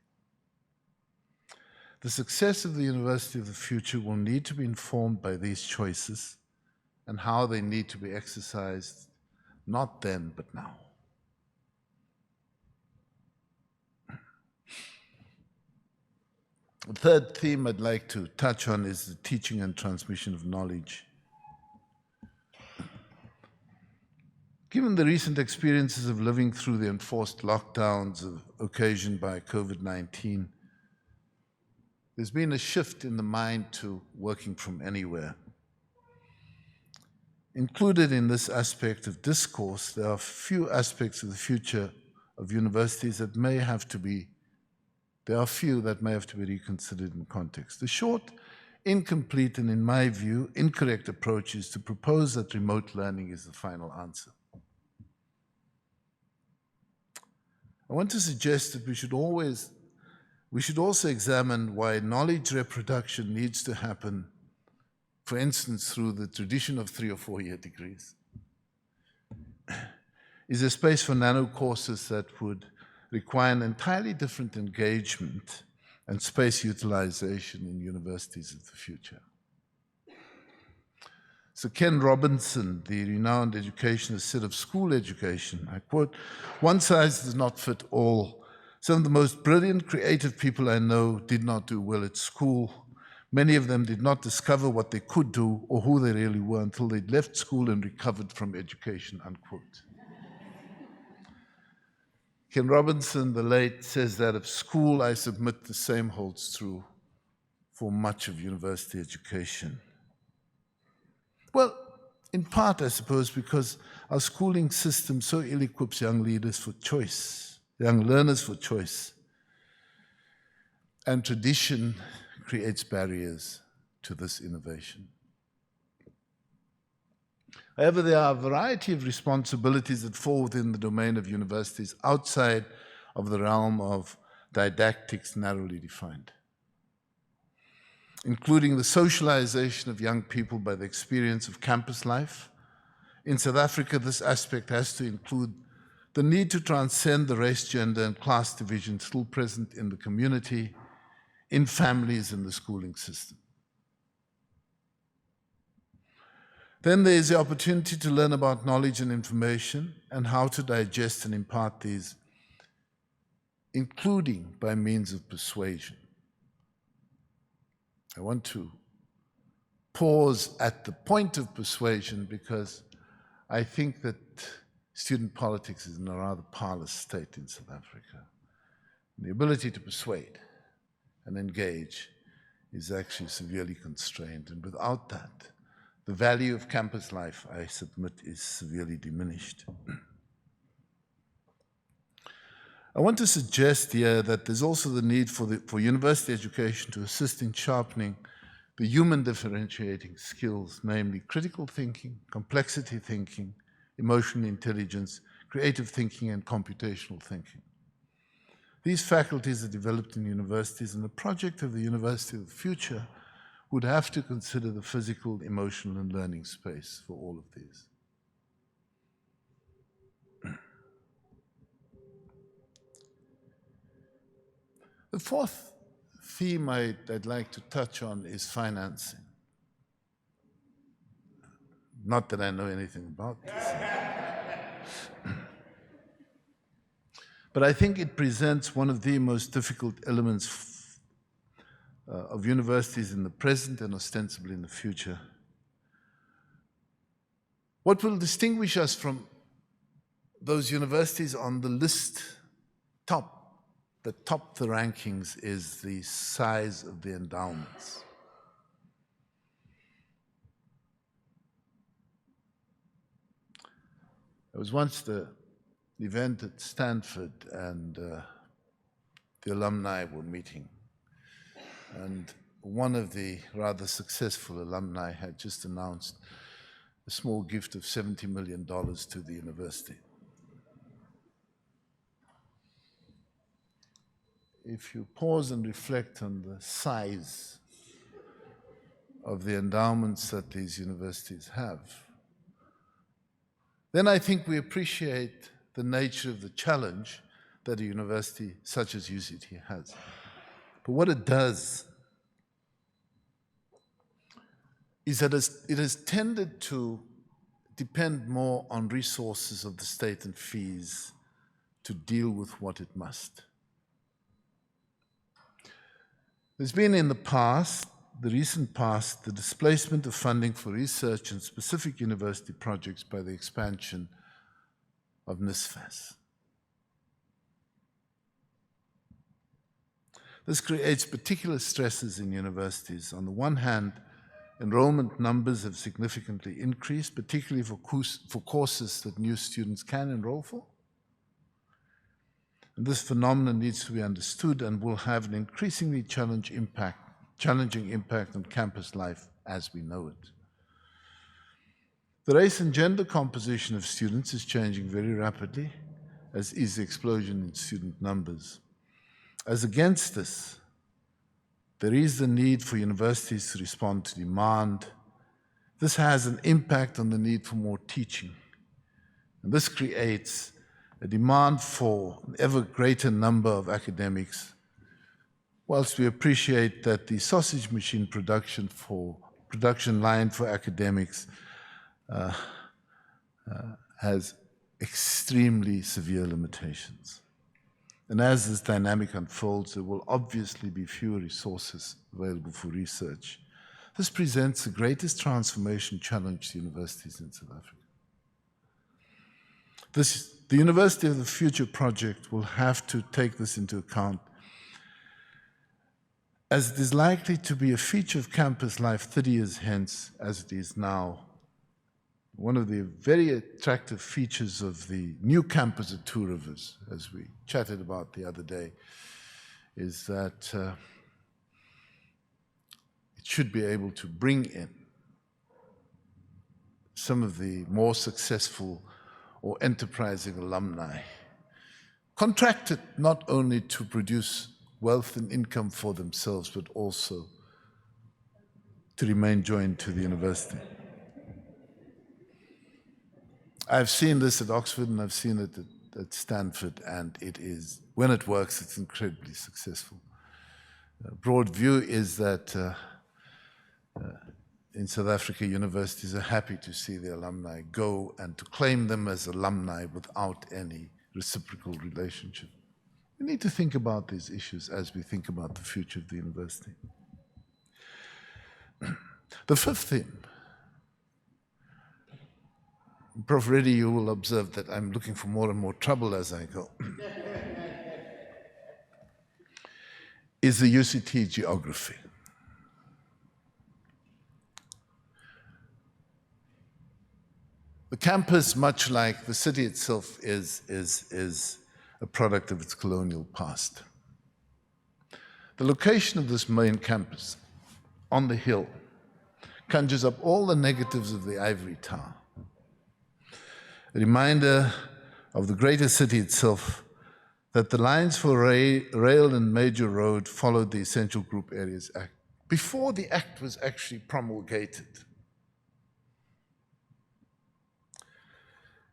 The success of the University of the Future will need to be informed by these choices and how they need to be exercised, not then, but now. The third theme I'd like to touch on is the teaching and transmission of knowledge. Given the recent experiences of living through the enforced lockdowns occasioned by COVID-19, there's been a shift in the mind to working from anywhere. Included in this aspect of discourse, there are few aspects of the future of universities that may have to be, reconsidered in context. The short, incomplete, and in my view, incorrect approach is to propose that remote learning is the final answer. I want to suggest that we should also examine why knowledge reproduction needs to happen, for instance, through the tradition of 3 or 4 year degrees. Is there space for nano courses that would require an entirely different engagement and space utilization in universities of the future? So Ken Robinson, the renowned educationist, said of school education, I quote, "One size does not fit all. Some of the most brilliant, creative people I know did not do well at school. Many of them did not discover what they could do or who they really were until they'd left school and recovered from education," unquote. Ken Robinson, the late, says that of school, I submit the same holds true for much of university education. Well, in part, I suppose, because our schooling system so ill-equips young leaders for choice, young learners for choice, and tradition creates barriers to this innovation. However, there are a variety of responsibilities that fall within the domain of universities outside of the realm of didactics narrowly defined, including the socialization of young people by the experience of campus life. In South Africa, this aspect has to include the need to transcend the race, gender, and class divisions still present in the community, in families, in the schooling system. Then there is the opportunity to learn about knowledge and information and how to digest and impart these, including by means of persuasion. I want to pause at the point of persuasion because I think that student politics is in a rather parlous state in South Africa. And the ability to persuade and engage is actually severely constrained. And without that, the value of campus life, I submit, is severely diminished. I want to suggest here that there's also the need for university education to assist in sharpening the human differentiating skills, namely critical thinking, complexity thinking, emotional intelligence, creative thinking, and computational thinking. These faculties are developed in universities, and the project of the University of the Future would have to consider the physical, emotional, and learning space for all of these. The fourth theme I'd like to touch on is financing. Not that I know anything about this. But I think it presents one of the most difficult elements of universities in the present and ostensibly in the future. What will distinguish us from those universities on the list that top the rankings is the size of the endowments. There was once the event at Stanford, and the alumni were meeting. And one of the rather successful alumni had just announced a small gift of $70 million to the university. If you pause and reflect on the size of the endowments that these universities have, then I think we appreciate the nature of the challenge that a university such as UCT has. But what it does is that it has tended to depend more on resources of the state and fees to deal with what it must. There's been in the past, the recent past, the displacement of funding for research and specific university projects by the expansion of NSFAS. This creates particular stresses in universities. On the one hand, enrollment numbers have significantly increased, particularly for courses that new students can enroll for. And this phenomenon needs to be understood and will have an increasingly challenging impact on campus life as we know it. The race and gender composition of students is changing very rapidly, as is the explosion in student numbers. As against this, there is the need for universities to respond to demand. This has an impact on the need for more teaching. And this creates a demand for an ever greater number of academics, whilst we appreciate that the sausage machine production line for academics has extremely severe limitations. And as this dynamic unfolds, there will obviously be fewer resources available for research. This presents the greatest transformation challenge to universities in South Africa. The University of the Future project will have to take this into account, as it is likely to be a feature of campus life 30 years hence as it is now. One of the very attractive features of the new campus at Two Rivers, as we chatted about the other day, is that it should be able to bring in some of the more successful or enterprising alumni, contracted not only to produce wealth and income for themselves, but also to remain joined to the university. I've seen this at Oxford and I've seen it at Stanford, and it is, when it works, it's incredibly successful. Broad view is that in South Africa, universities are happy to see the alumni go and to claim them as alumni without any reciprocal relationship. We need to think about these issues as we think about the future of the university. The fifth theme. Prof. Reddy, you will observe that I'm looking for more and more trouble as I go. Is the UCT geography. The campus, much like the city itself, is a product of its colonial past. The location of this main campus on the hill conjures up all the negatives of the ivory tower. a reminder of the greater city itself, that the lines for rail and major road followed the Essential Group Areas Act before the act was actually promulgated.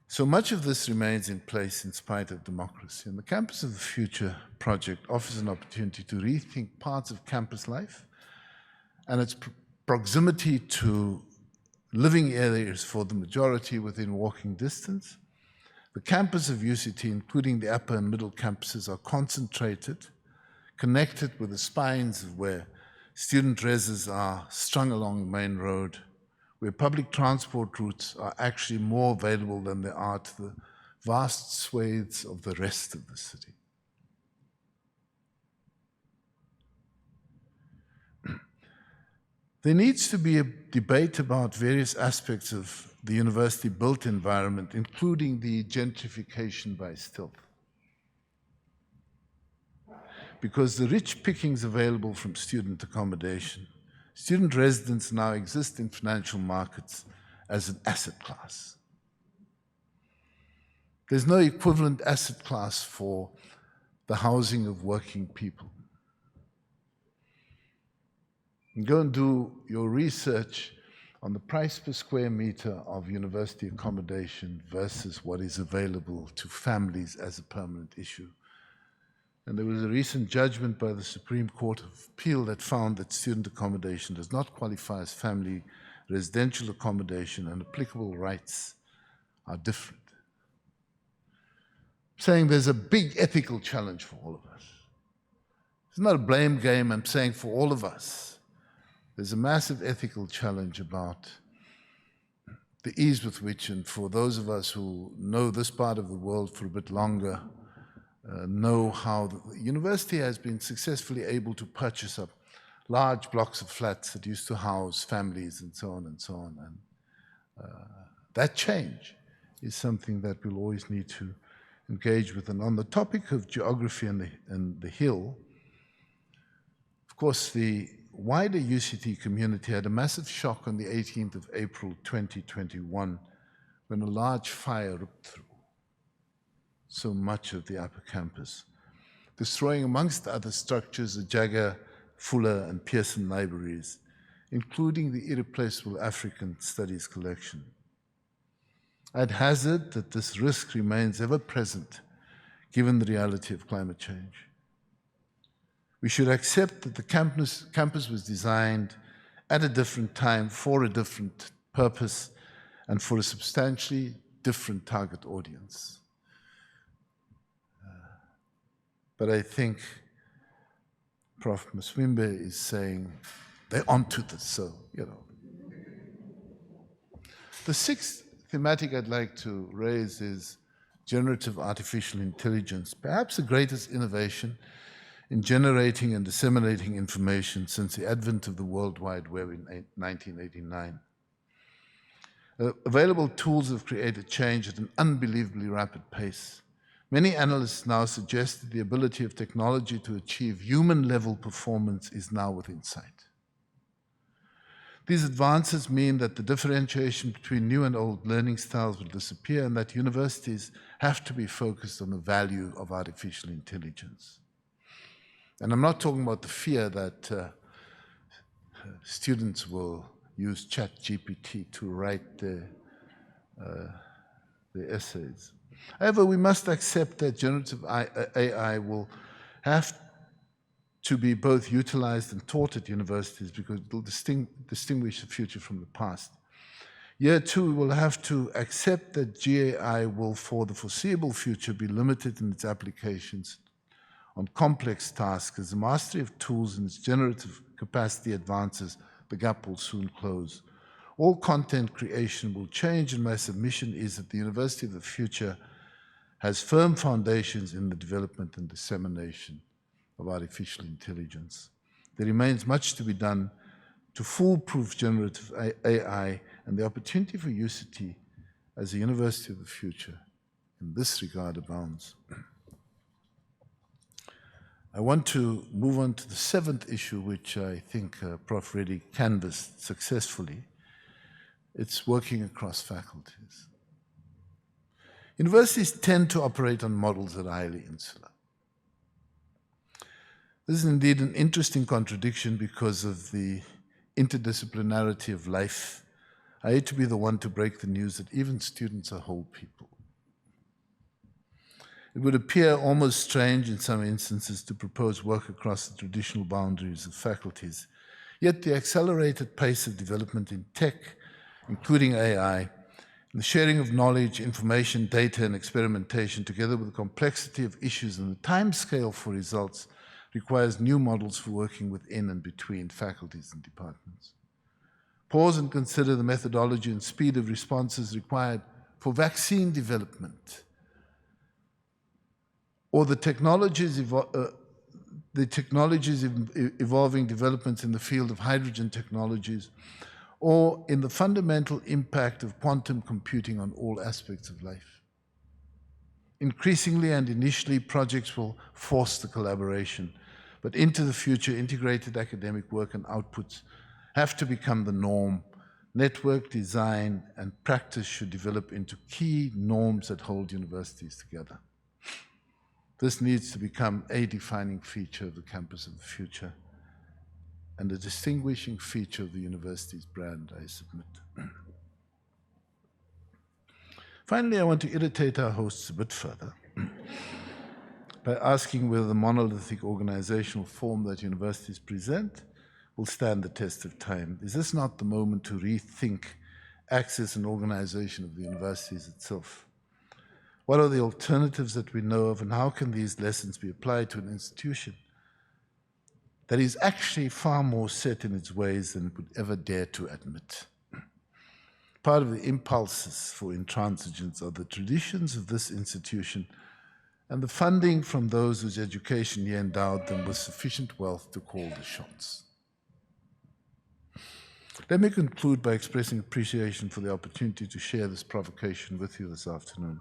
So much of this remains in place in spite of democracy. And the Campus of the Future project offers an opportunity to rethink parts of campus life and its proximity to living areas for the majority within walking distance. The campus of UCT, including the upper and middle campuses, are concentrated, connected with the spines of where student reses are strung along the main road, where public transport routes are actually more available than they are to the vast swathes of the rest of the city. There needs to be a debate about various aspects of the university-built environment, including the gentrification by stealth. Because the rich pickings available from student accommodation, student residence now exist in financial markets as an asset class. There's no equivalent asset class for the housing of working people. And go and do your research on the price per square meter of university accommodation versus what is available to families as a permanent issue. And there was a recent judgment by the Supreme Court of Appeal that found that student accommodation does not qualify as family residential accommodation, and applicable rights are different. I'm saying there's a big ethical challenge for all of us. It's not a blame game, I'm saying for all of us. There's a massive ethical challenge about the ease with which, and for those of us who know this part of the world for a bit longer, know how the university has been successfully able to purchase up large blocks of flats that used to house families and so on and so on. And that change is something that we'll always need to engage with. And on the topic of geography and the hill, of course, the wider UCT community had a massive shock on the 18th of April 2021 when a large fire ripped through so much of the upper campus, destroying, amongst other structures, the Jagger, Fuller, and Pearson libraries, including the irreplaceable African Studies collection. I'd hazard that this risk remains ever present given the reality of climate change. We should accept that the campus was designed at a different time for a different purpose and for a substantially different target audience. But I think Prof. Maswimbe is saying they're onto this, so, you know. The sixth thematic I'd like to raise is generative artificial intelligence, perhaps the greatest innovation in generating and disseminating information since the advent of the World Wide Web in 1989. Available tools have created change at an unbelievably rapid pace. Many analysts now suggest that the ability of technology to achieve human-level performance is now within sight. These advances mean that the differentiation between new and old learning styles will disappear, and that universities have to be focused on the value of artificial intelligence. And I'm not talking about the fear that students will use ChatGPT to write their essays. However, we must accept that generative AI will have to be both utilized and taught at universities because it will distinguish the future from the past. Year two, we will have to accept that GAI will, for the foreseeable future, be limited in its applications on complex tasks. As the mastery of tools and its generative capacity advances, the gap will soon close. All content creation will change, and my submission is that the University of the Future has firm foundations in the development and dissemination of artificial intelligence. There remains much to be done to foolproof generative AI, and the opportunity for UCT as a University of the Future in this regard abounds. I want to move on to the seventh issue, which I think Prof. Reddy canvassed successfully. It's working across faculties. Universities tend to operate on models that are highly insular. This is indeed an interesting contradiction because of the interdisciplinarity of life. I hate to be the one to break the news that even students are whole people. It would appear almost strange in some instances to propose work across the traditional boundaries of faculties. Yet the accelerated pace of development in tech, including AI, and the sharing of knowledge, information, data, and experimentation, together with the complexity of issues and the time scale for results, requires new models for working within and between faculties and departments. Pause and consider the methodology and speed of responses required for vaccine development, or the technologies evolving developments in the field of hydrogen technologies, or in the fundamental impact of quantum computing on all aspects of life. Increasingly and initially, projects will force the collaboration, but into the future, integrated academic work and outputs have to become the norm. Network design and practice should develop into key norms that hold universities together. This needs to become a defining feature of the campus of the future and a distinguishing feature of the university's brand, I submit. Finally, I want to irritate our hosts a bit further by asking whether the monolithic organizational form that universities present will stand the test of time. Is this not the moment to rethink access and organization of the universities itself? What are the alternatives that we know of, and how can these lessons be applied to an institution that is actually far more set in its ways than it would ever dare to admit? Part of the impulses for intransigence are the traditions of this institution and the funding from those whose education ye endowed them with sufficient wealth to call the shots. Let me conclude by expressing appreciation for the opportunity to share this provocation with you this afternoon.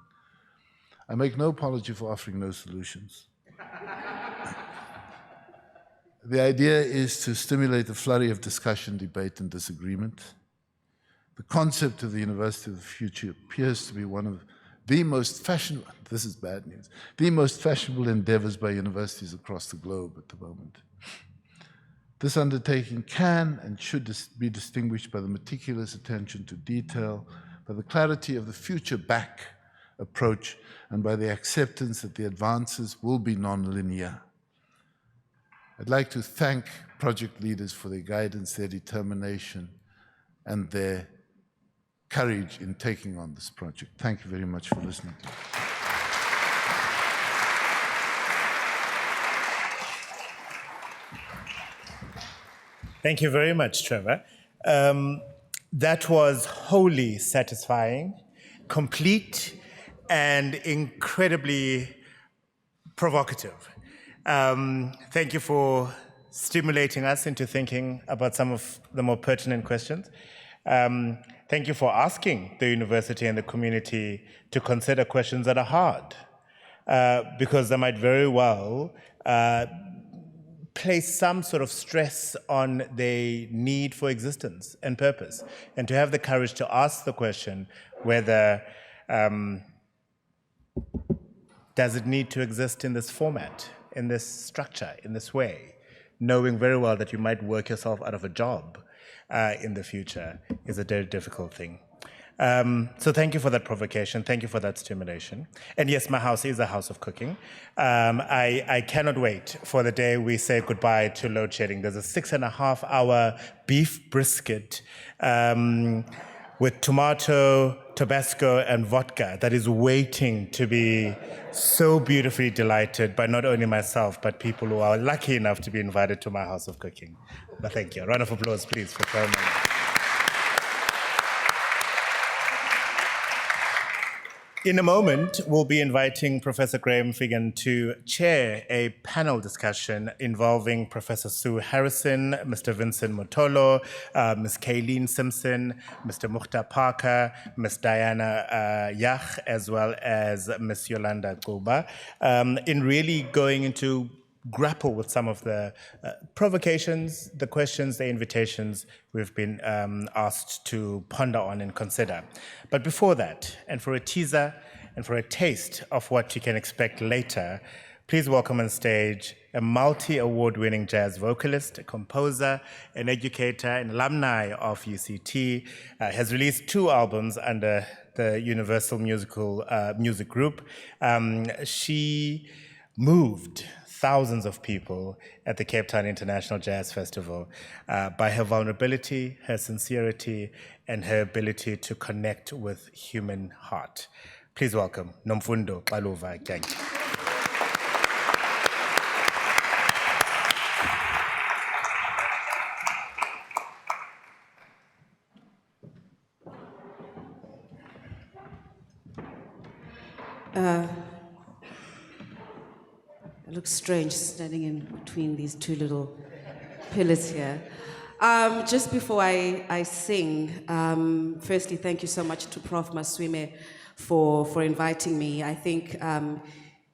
I make no apology for offering no solutions. The idea is to stimulate a flurry of discussion, debate, and disagreement. The concept of the University of the Future appears to be one of the most fashionable, this is bad news, the most fashionable endeavors by universities across the globe at the moment. This undertaking can and should be distinguished by the meticulous attention to detail, by the clarity of the future back approach, and by the acceptance that the advances will be non-linear. I'd like to thank project leaders for their guidance, their determination, and their courage in taking on this project. Thank you very much for listening. Thank you very much, Trevor. That was wholly satisfying, complete, and incredibly provocative. Thank you for stimulating us into thinking about some of the more pertinent questions. Thank you for asking the university and the community to consider questions that are hard, because they might very well place some sort of stress on the need for existence and purpose, and to have the courage to ask the question whether does it need to exist in this format, in this structure, in this way, knowing very well that you might work yourself out of a job in the future is a very difficult thing. So thank you for that provocation. Thank you for that stimulation. And yes, my house is a house of cooking. I cannot wait for the day we say goodbye to load shedding. There's a 6.5-hour beef brisket with tomato, Tabasco, and vodka that is waiting to be so beautifully delighted by not only myself, but people who are lucky enough to be invited to my house of cooking. But thank you. A round of applause, please, for Trevor Manuel. In a moment, we'll be inviting Professor Graham Figan to chair a panel discussion involving Professor Sue Harrison, Mr. Vincent Motolo, Ms. Kayleen Simpson, Mr. Mukhtar Parker, Ms. Diana Yach, as well as Ms. Yolanda Kuba, in really going into grapple with some of the provocations, the questions, the invitations we've been asked to ponder on and consider. But before that, and for a teaser and for a taste of what you can expect later, please welcome on stage a multi-award-winning jazz vocalist, a composer, an educator, an alumni of UCT, has released 2 albums under the Universal Music Group. She moved thousands of people at the Cape Town International Jazz Festival by her vulnerability, her sincerity, and her ability to connect with human heart. Please welcome Nomfundo Xaluva-Dyantyis. It looks strange standing in between these 2 little pillars here. Just before I sing, firstly, thank you so much to Prof. Maswime for inviting me. I think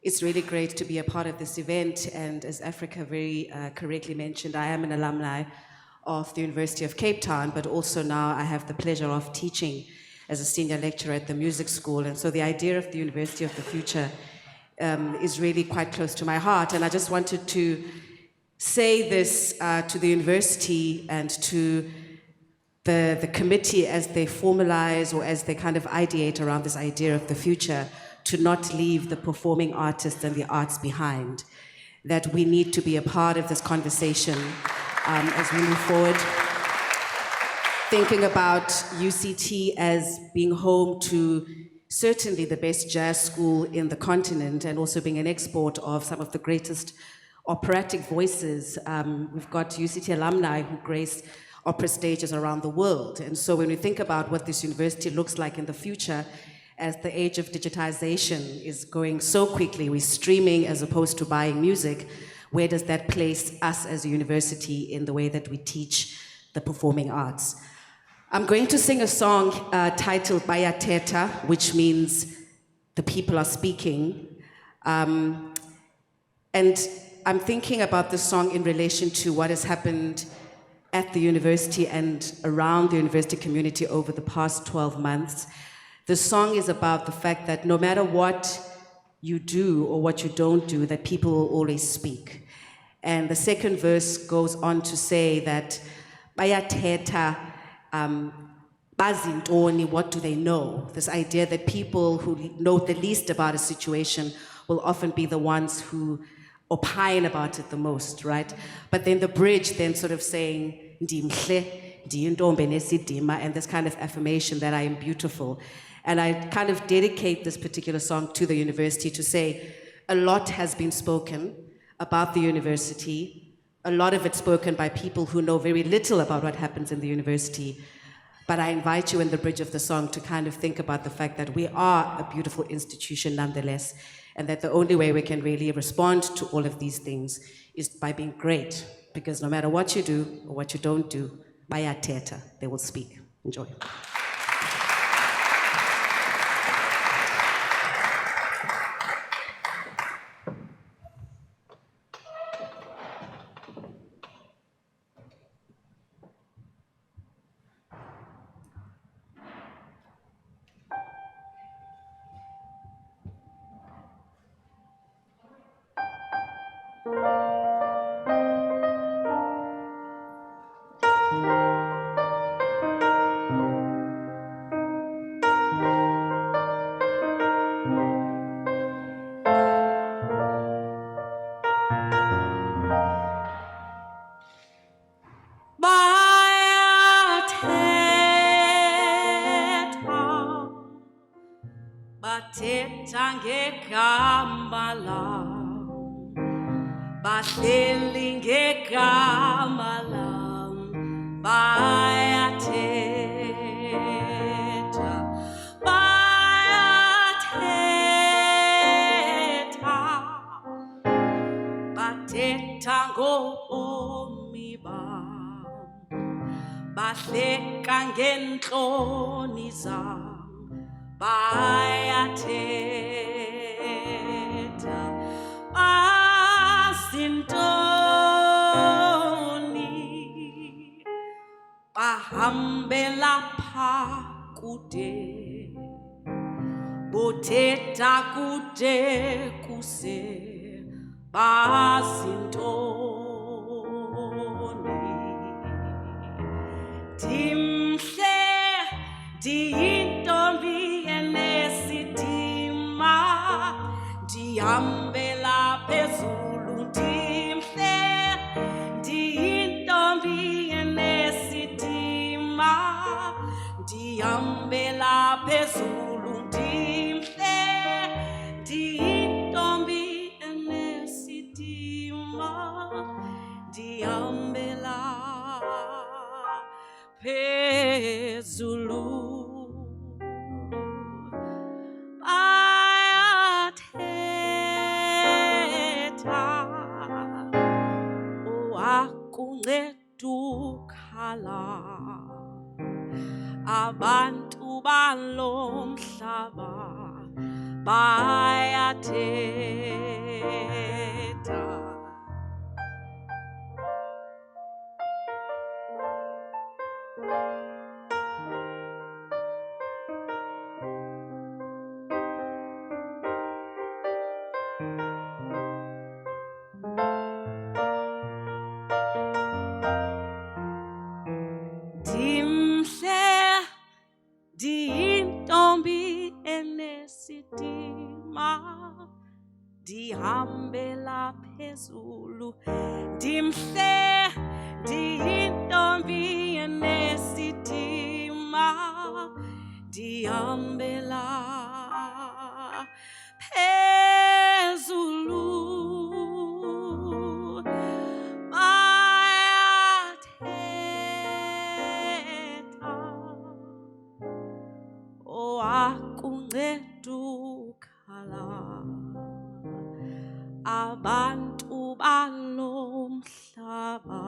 it's really great to be a part of this event, and as Africa very correctly mentioned, I am an alumni of the University of Cape Town, but also now I have the pleasure of teaching as a senior lecturer at the music school, and so the idea of the University of the Future is really quite close to my heart, and I just wanted to say this to the university and to the committee as they formalize or as they kind of ideate around this idea of the future, to not leave the performing artists and the arts behind, that we need to be a part of this conversation as we move forward. Thinking about UCT as being home to certainly the best jazz school in the continent, and also being an export of some of the greatest operatic voices. We've got UCT alumni who grace opera stages around the world. And so when we think about what this university looks like in the future, as the age of digitization is going so quickly, we're streaming as opposed to buying music, where does that place us as a university in the way that we teach the performing arts? I'm going to sing a song titled Bayathetha, which means the people are speaking. And I'm thinking about this song in relation to what has happened at the university and around the university community over the past 12 months. The song is about the fact that no matter what you do or what you don't do, that people will always speak. And the second verse goes on to say that Bayathetha, bazintoni, what do they know? This idea that people who know the least about a situation will often be the ones who opine about it the most, right? But then the bridge then sort of saying, ndimhle, ndiyintombi enesidima, and this kind of affirmation that I am beautiful. And I kind of dedicate this particular song to the university to say a lot has been spoken about the university, a lot of it spoken by people who know very little about what happens in the university. But I invite you in the bridge of the song to kind of think about the fact that we are a beautiful institution nonetheless, and that the only way we can really respond to all of these things is by being great, because no matter what you do or what you don't do, bayathetha, they will speak. Enjoy. bathetha ngegama lam, bahleli ngegama lam, bayathetha, bayathetha, bathetha ngobomi bam, bahleka ngentloni zam, bayathetha, basintoni, bahambela pha kude, bothetha kude kuse bazintoni dimhle ndiyintombi enesidima ndihambela phezulu ndimhle ndiyintombi enesidima ndihambela phezulu ndimhle ndiyintombi enesidima ndihambela phezulu bayathetha owakunceda ukhala abantu balo mhlaba bayathetha. Dimhle ndiyintombi enesidima ndihambela phezulu ndimhle ndiyintombi enesidima ndihambela phezulu owakunceda ukhala abantu balo mhlaba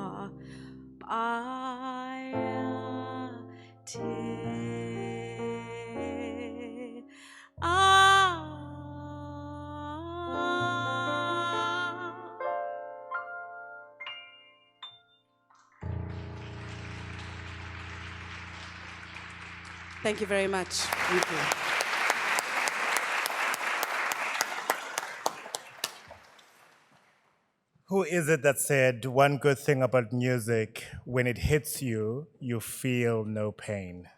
Thank you very much. Thank you. Who is it that said one good thing about music, when it hits you, you feel no pain?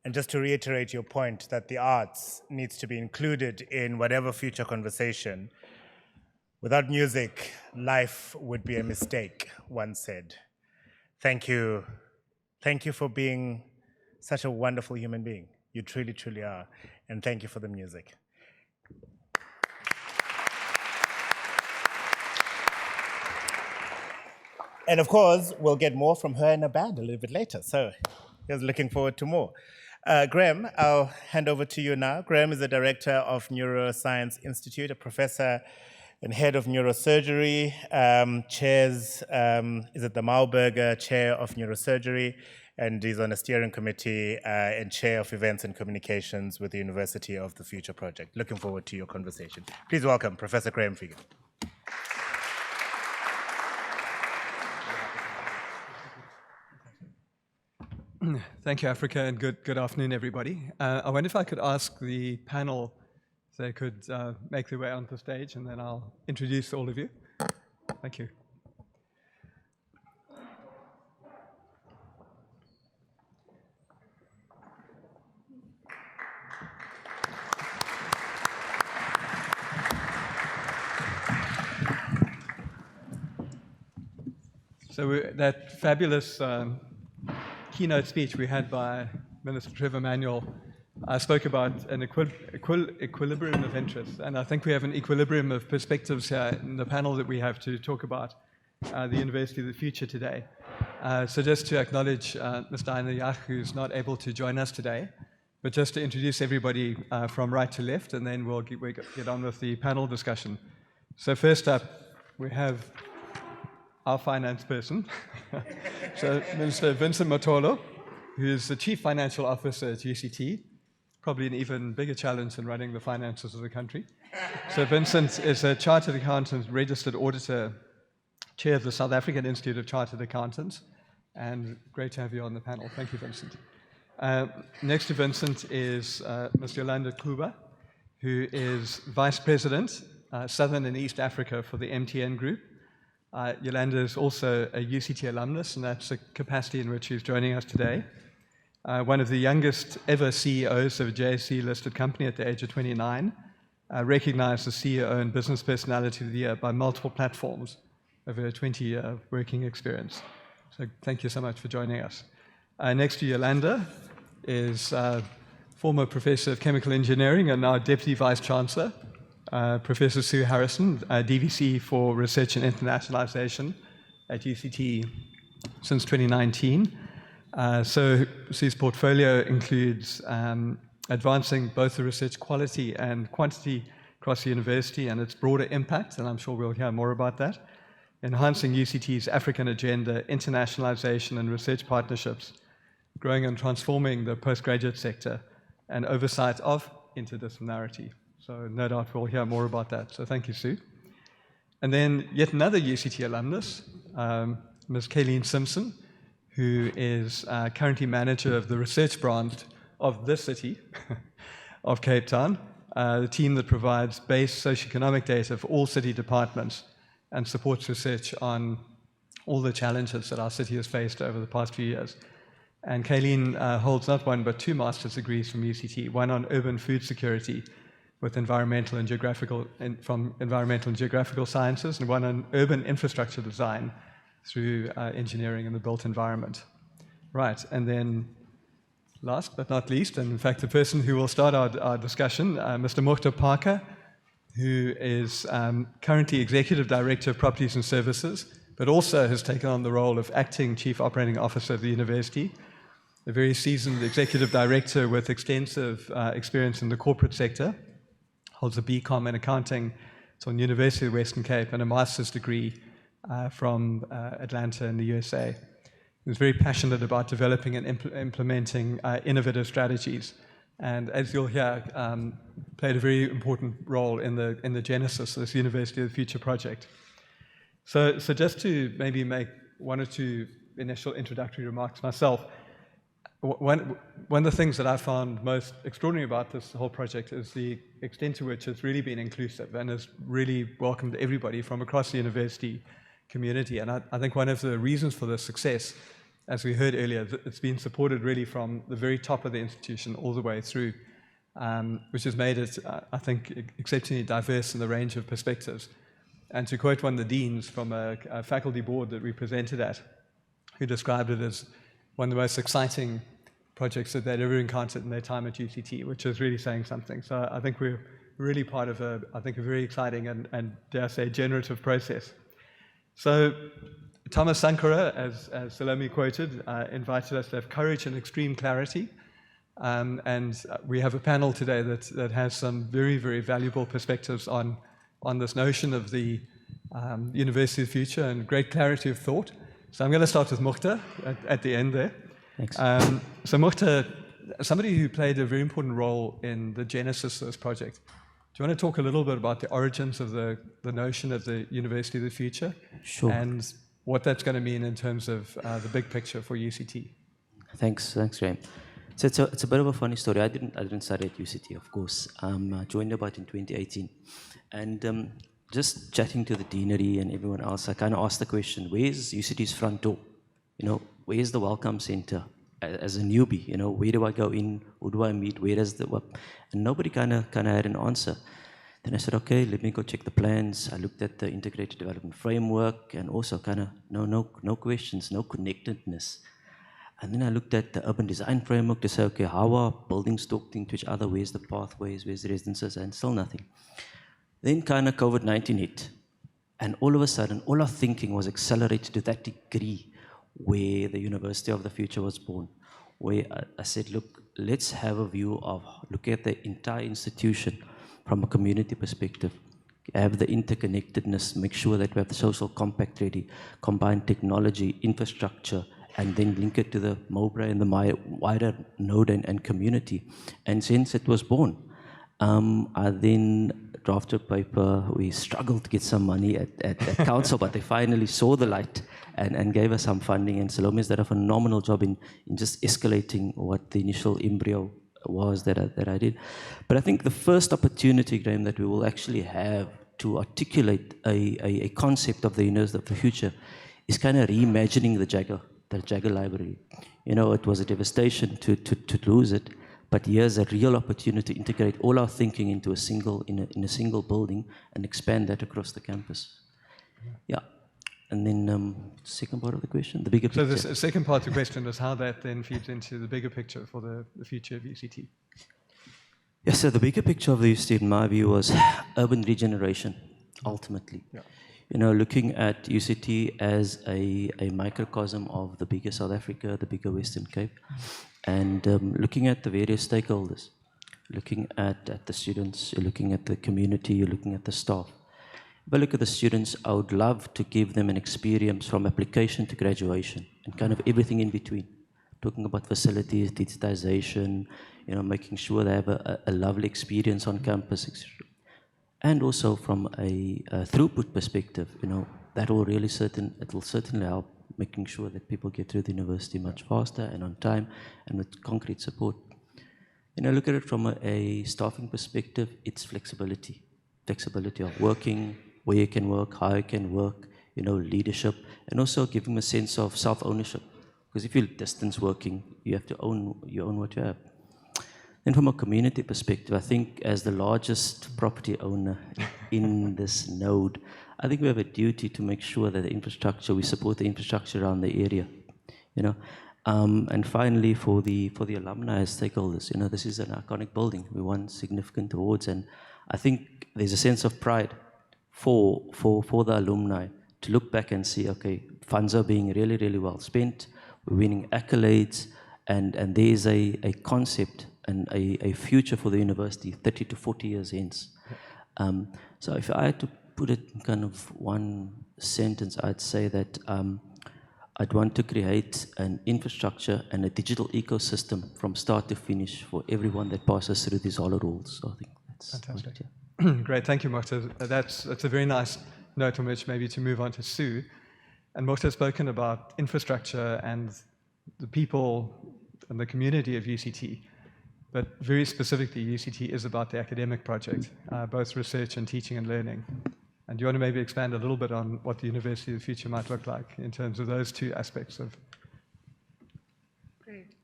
And just to reiterate your point that the arts needs to be included in whatever future conversation, without music, life would be a mistake, one said. Thank you. Thank you for being such a wonderful human being. You truly, truly are. And thank you for the music. And of course, we'll get more from her in a band a little bit later. So here's looking forward to more. Graham, I'll hand over to you now. Graham is the director of Neuroscience Institute, a professor and head of neurosurgery, chairs, is at the Mauberger Chair of Neurosurgery, and he's on a steering committee and chair of events and communications with the University of the Future Project. Looking forward to your conversation. Please welcome Professor Graham Figan. Thank you, Africa, and good afternoon, everybody. I wonder if I could ask the panel if they could make their way onto the stage, and then I'll introduce all of you. Thank you. So that fabulous keynote speech we had by Minister Trevor Manuel spoke about an equilibrium of interests, and I think we have an equilibrium of perspectives here in the panel that we have to talk about the University of the Future today. So just to acknowledge Mr. Einayach, who's not able to join us today, but just to introduce everybody from right to left, and then we'll get on with the panel discussion. So first up, we have our finance person, so Minister Vincent Motolo, who is the Chief Financial Officer at UCT, probably an even bigger challenge than running the finances of the country. So Vincent is a Chartered Accountant, Registered Auditor, Chair of the South African Institute of Chartered Accountants, and great to have you on the panel. Thank you, Vincent. Next to Vincent is Ms. Yolanda Kuba, who is Vice President, Southern and East Africa for the MTN Group. Yolanda is also a UCT alumnus, and that's the capacity in which she's joining us today. One of the youngest ever CEOs of a JSE-listed company at the age of 29, recognized as CEO and Business Personality of the Year by multiple platforms over a 20-year working experience. So thank you so much for joining us. Next to Yolanda is former Professor of Chemical Engineering and now Deputy Vice Chancellor, Professor Sue Harrison, DVC for Research and Internationalization at UCT since 2019. So Sue's portfolio includes advancing both the research quality and quantity across the university and its broader impact, and I'm sure we'll hear more about that, enhancing UCT's African agenda, internationalization and research partnerships, growing and transforming the postgraduate sector, and oversight of interdisciplinarity. So no doubt we'll hear more about that. So thank you, Sue. And then yet another UCT alumnus, Ms. Kayleen Simpson, who is currently manager of the research branch of this city of Cape Town, the team that provides base socioeconomic data for all city departments and supports research on all the challenges that our city has faced over the past few years. And Kayleen holds not one but two master's degrees from UCT, one on urban food security with environmental and geographical sciences, and one on urban infrastructure design through engineering in the built environment. Right, and then last but not least, and in fact the person who will start our discussion, Mr. Mokhtar Parker, who is currently Executive Director of Properties and Services, but also has taken on the role of Acting Chief Operating Officer of the university, a very seasoned Executive Director with extensive experience in the corporate sector, holds a BCom in accounting from the University of the Western Cape and a master's degree from Atlanta in the USA. He was very passionate about developing and implementing innovative strategies, and as you'll hear, played a very important role in the genesis of this University of the Future project. So just to maybe make one or two initial introductory remarks myself, one of the things that I found most extraordinary about this whole project is the extent to which it's really been inclusive and has really welcomed everybody from across the university community. And I think one of the reasons for the success, as we heard earlier, it's been supported really from the very top of the institution all the way through, which has made it, I think, exceptionally diverse in the range of perspectives. And to quote one of the deans from a faculty board that we presented at, who described it as one of the most exciting projects that they'd ever encountered in their time at UCT, which is really saying something. So I think we're really part of a very exciting and dare I say, generative process. So Thomas Sankara, as Salome quoted, invited us to have courage and extreme clarity. And we have a panel today that has some very, very valuable perspectives on this notion of the University of the Future and great clarity of thought. So I'm going to start with Mokhtar at the end there. Thanks. So Mokhtar, somebody who played a very important role in the genesis of this project. Do you want to talk a little bit about the origins of the notion of the University of the Future? Sure. And what that's going to mean in terms of the big picture for UCT? Thanks, Graham. So it's a bit of a funny story. I didn't study at UCT, of course. I joined about in 2018, and just chatting to the deanery and everyone else, I kind of asked the question: where's UCT's front door? Where's the welcome center? As a newbie, where do I go in? Who do I meet? Where does and nobody kind of had an answer. Then I said, okay, let me go check the plans. I looked at the integrated development framework, and also kind of no questions, no connectedness. And then I looked at the urban design framework to say, okay, how are buildings talking to each other? Where's the pathways? Where's the residences? And still nothing. Then kind of COVID-19 hit. And all of a sudden, all our thinking was accelerated to that degree where the University of the Future was born. Where I said, look, let's have a view of, look at the entire institution from a community perspective. Have the interconnectedness, make sure that we have the social compact ready, combine technology, infrastructure, and then link it to the MOBRA and the wider node and community. And since it was born, I then drafted a paper. We struggled to get some money at council, but they finally saw the light and gave us some funding. And Salome's done a phenomenal job in just escalating what the initial embryo was that I did. But I think the first opportunity, Graham, that we will actually have to articulate a concept of the University of the future is kind of reimagining the Jagger Library. You know, it was a devastation to lose it, but here's a real opportunity to integrate all our thinking into a single building and expand that across the campus. Yeah. And then second part of the question, the bigger picture. So the second part of the question is how that then feeds into the bigger picture for the future of UCT. Yes, so the bigger picture of the UCT, in my view, was urban regeneration, ultimately. Yeah. You know, looking at UCT as a microcosm of the bigger South Africa, the bigger Western Cape, and looking at the various stakeholders, looking at the students, you're looking at the community, you're looking at the staff. If I look at the students, I would love to give them an experience from application to graduation and kind of everything in between. Talking about facilities, digitization, you know, making sure they have a lovely experience on campus, etc. And also from a throughput perspective, you know, it will certainly help making sure that people get through the university much faster and on time and with concrete support. You know, look at it from a staffing perspective, it's flexibility. Flexibility of working, where you can work, how you can work, you know, leadership, and also give them a sense of self-ownership. Because if you're distance working, you have to own what you have. Then from a community perspective, I think as the largest property owner in this node, I think we have a duty to make sure that we support the infrastructure around the area, you know. And finally, for the alumni as stakeholders, you know, this is an iconic building. We won significant awards, and I think there's a sense of pride for the alumni to look back and see, okay, funds are being really, really well spent. We're winning accolades, and there's a concept and a future for the university 30 to 40 years hence. So if I had to put it in kind of one sentence, I'd say that I'd want to create an infrastructure and a digital ecosystem from start to finish for everyone that passes through these hollow rules. So I think that's fantastic. Yeah. Great, thank you, Mokta. That's a very nice note on which maybe to move on to Sue. And Mokta has spoken about infrastructure and the people and the community of UCT. But very specifically, UCT is about the academic project, both research and teaching and learning. And do you want to maybe expand a little bit on what the University of the Future might look like in terms of those two aspects of? Great.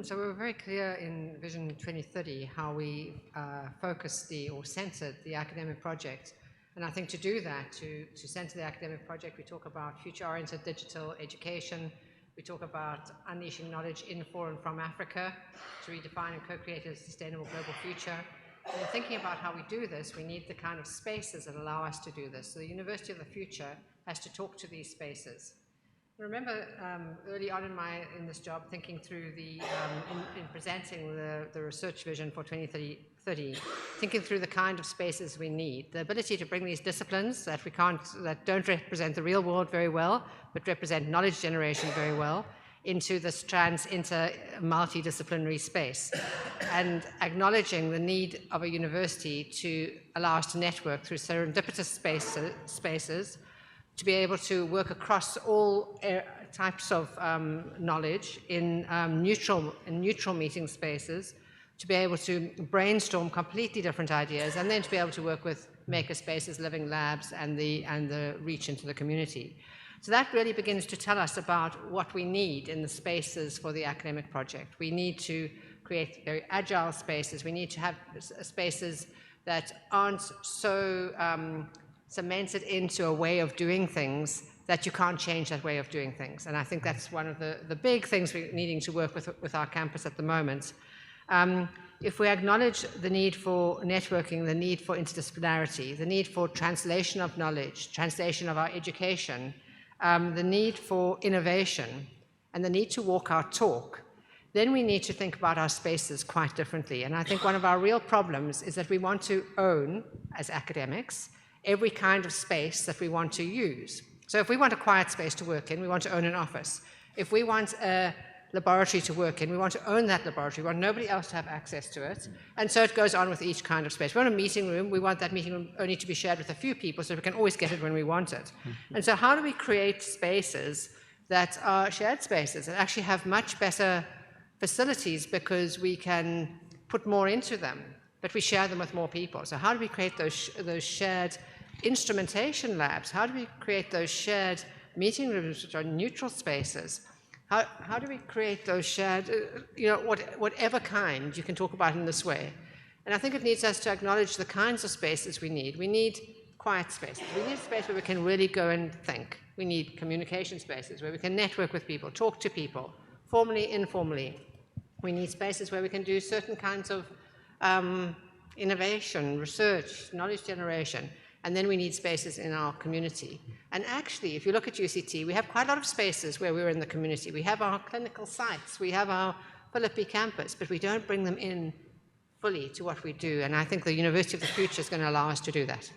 So we were very clear in Vision 2030 how we focused or centered the academic project. And I think to do that, to center the academic project, we talk about future-oriented digital education. We talk about unleashing knowledge in, for, and from Africa to redefine and co-create a sustainable global future. And in thinking about how we do this, we need the kind of spaces that allow us to do this. So the University of the Future has to talk to these spaces. I remember early on in this job thinking through in presenting the research vision for 2030, thinking through the kind of spaces we need, the ability to bring these disciplines that don't represent the real world very well, but represent knowledge generation very well, into this multidisciplinary space, and acknowledging the need of a university to allow us to network through serendipitous spaces, to be able to work across all types of knowledge in neutral meeting spaces, to be able to brainstorm completely different ideas, and then to be able to work with maker spaces, living labs, and the reach into the community. So that really begins to tell us about what we need in the spaces for the academic project. We need to create very agile spaces. We need to have spaces that aren't so cemented into a way of doing things that you can't change that way of doing things. And I think that's one of the big things we're needing to work with our campus at the moment. If we acknowledge the need for networking, the need for interdisciplinarity, the need for translation of knowledge, translation of our education, the need for innovation, and the need to walk our talk, then we need to think about our spaces quite differently. And I think one of our real problems is that we want to own, as academics, every kind of space that we want to use. So if we want a quiet space to work in, we want to own an office. If we want a laboratory to work in. We want to own that laboratory. We want nobody else to have access to it. And so it goes on with each kind of space. We want a meeting room. We want that meeting room only to be shared with a few people so we can always get it when we want it. And so how do we create spaces that are shared spaces that actually have much better facilities because we can put more into them, but we share them with more people? So how do we create those shared instrumentation labs? How do we create those shared meeting rooms which are neutral spaces? How do we create those shared, whatever kind you can talk about in this way? And I think it needs us to acknowledge the kinds of spaces we need. We need quiet spaces. We need a space where we can really go and think. We need communication spaces where we can network with people, talk to people, formally, informally. We need spaces where we can do certain kinds of innovation, research, knowledge generation. And then we need spaces in our community. And actually, if you look at UCT, we have quite a lot of spaces where we're in the community. We have our clinical sites, we have our Philippi campus, but we don't bring them in fully to what we do. And I think the University of the Future is going to allow us to do that.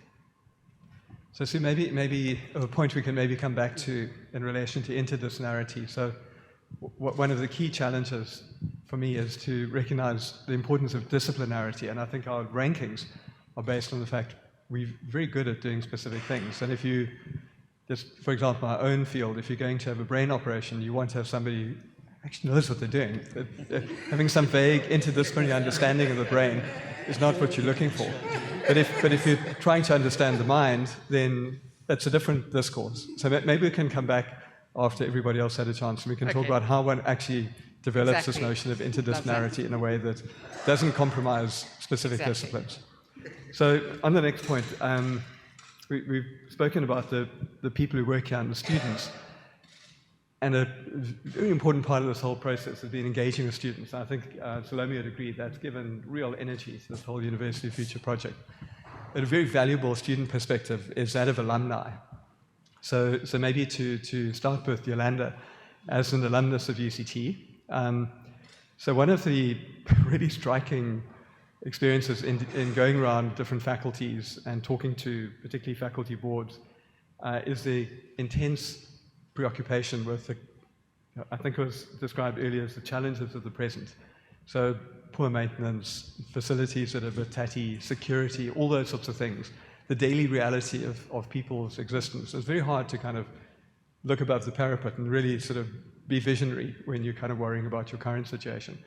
So Sue, maybe a point we can maybe come back to in relation to interdisciplinarity. So one of the key challenges for me is to recognize the importance of disciplinarity. And I think our rankings are based on the fact we're very good at doing specific things. And if you, just for example, my own field, if you're going to have a brain operation, you want to have somebody who actually knows what they're doing. Having some vague interdisciplinary understanding of the brain is not what you're looking for. But if you're trying to understand the mind, then that's a different discourse. So maybe we can come back after everybody else had a chance, and we can talk about how one actually develops this notion of interdisciplinarity in a way that doesn't compromise specific disciplines. So on the next point, we've spoken about the people who work here and the students. And a very important part of this whole process has been engaging with students. I think Salome would agree that's given real energy to this whole University of Future project. But a very valuable student perspective is that of alumni. So maybe to start with Yolanda, as an alumnus of UCT, so one of the really striking experiences in going around different faculties and talking to particularly faculty boards is the intense preoccupation with I think it was described earlier as the challenges of the present. So poor maintenance, facilities that are a bit tatty, security, all those sorts of things. The daily reality of people's existence. It's very hard to kind of look above the parapet and really sort of be visionary when you're kind of worrying about your current situation.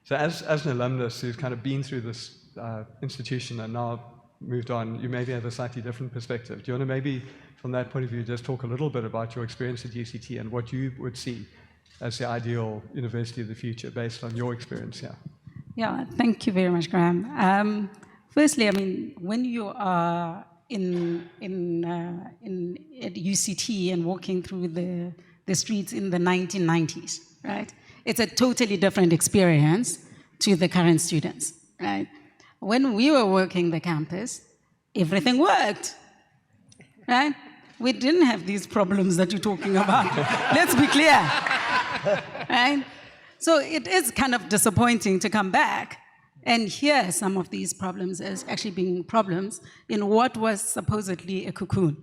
So as an alumnus who's kind of been through this institution and now moved on, you maybe have a slightly different perspective. Do you want to maybe, from that point of view, just talk a little bit about your experience at UCT and what you would see as the ideal University of the Future based on your experience here? Yeah, thank you very much, Graham. Firstly, I mean, when you are at UCT and walking through the streets in the 1990s, right? It's a totally different experience to the current students, right? When we were working the campus, everything worked, right? We didn't have these problems that you're talking about. Let's be clear, right? So it is kind of disappointing to come back and hear some of these problems as actually being problems in what was supposedly a cocoon,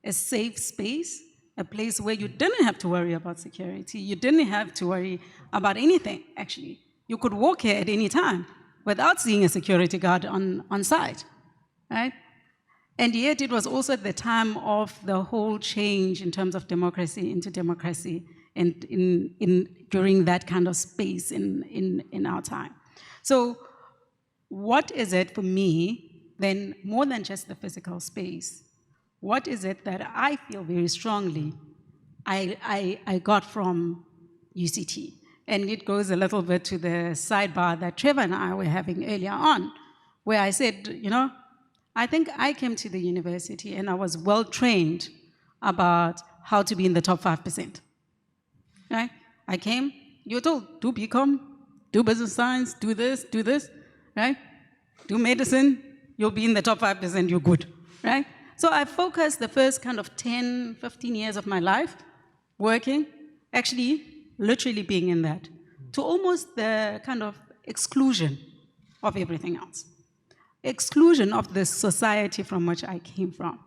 a safe space, a place where you didn't have to worry about security. You didn't have to worry about anything, actually. You could walk here at any time without seeing a security guard on site, right? And yet it was also the time of the whole change in terms of democracy into democracy and during that kind of space in our time. So what is it for me, then, more than just the physical space? What is it that I feel very strongly I got from UCT? And it goes a little bit to the sidebar that Trevor and I were having earlier on, where I said, you know, I think I came to the university and I was well trained about how to be in the top 5%. Right? I came, you were told, do BCom, do business science, do this, right? Do medicine, you'll be in the top 5%, you're good, right? So I focused the first kind of 10, 15 years of my life working, actually literally being in that, to almost the kind of exclusion of everything else. Exclusion of the society from which I came from.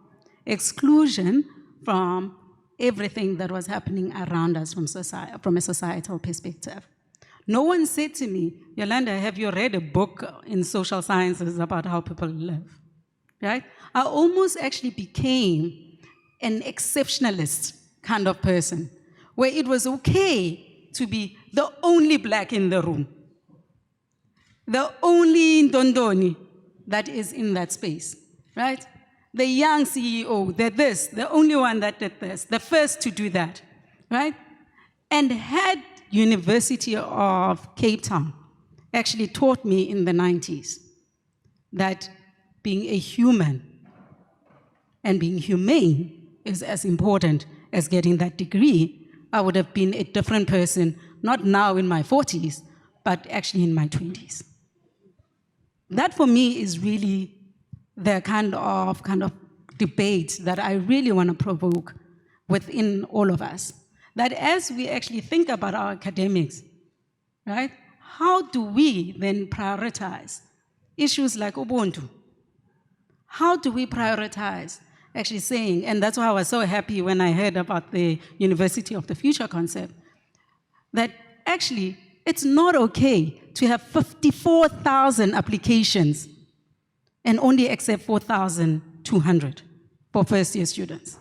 Exclusion from everything that was happening around us from a societal perspective, No one said to me, Yolanda, have you read a book in social sciences about how people live? Right? I almost actually became an exceptionalist kind of person, where it was okay to be the only black in the room, the only Ndondoni that is in that space, right? The young CEO, the only one that did this, the first to do that, right? And had University of Cape Town actually taught me in the 90s that being a human and being humane is as important as getting that degree, I would have been a different person, not now in my 40s, but actually in my 20s. That for me is really the kind of debate that I really want to provoke within all of us. That as we actually think about our academics, right, how do we then prioritize issues like Ubuntu? How do we prioritize actually saying, and that's why I was so happy when I heard about the University of the Future concept, that actually it's not okay to have 54,000 applications and only accept 4,200 for first-year students.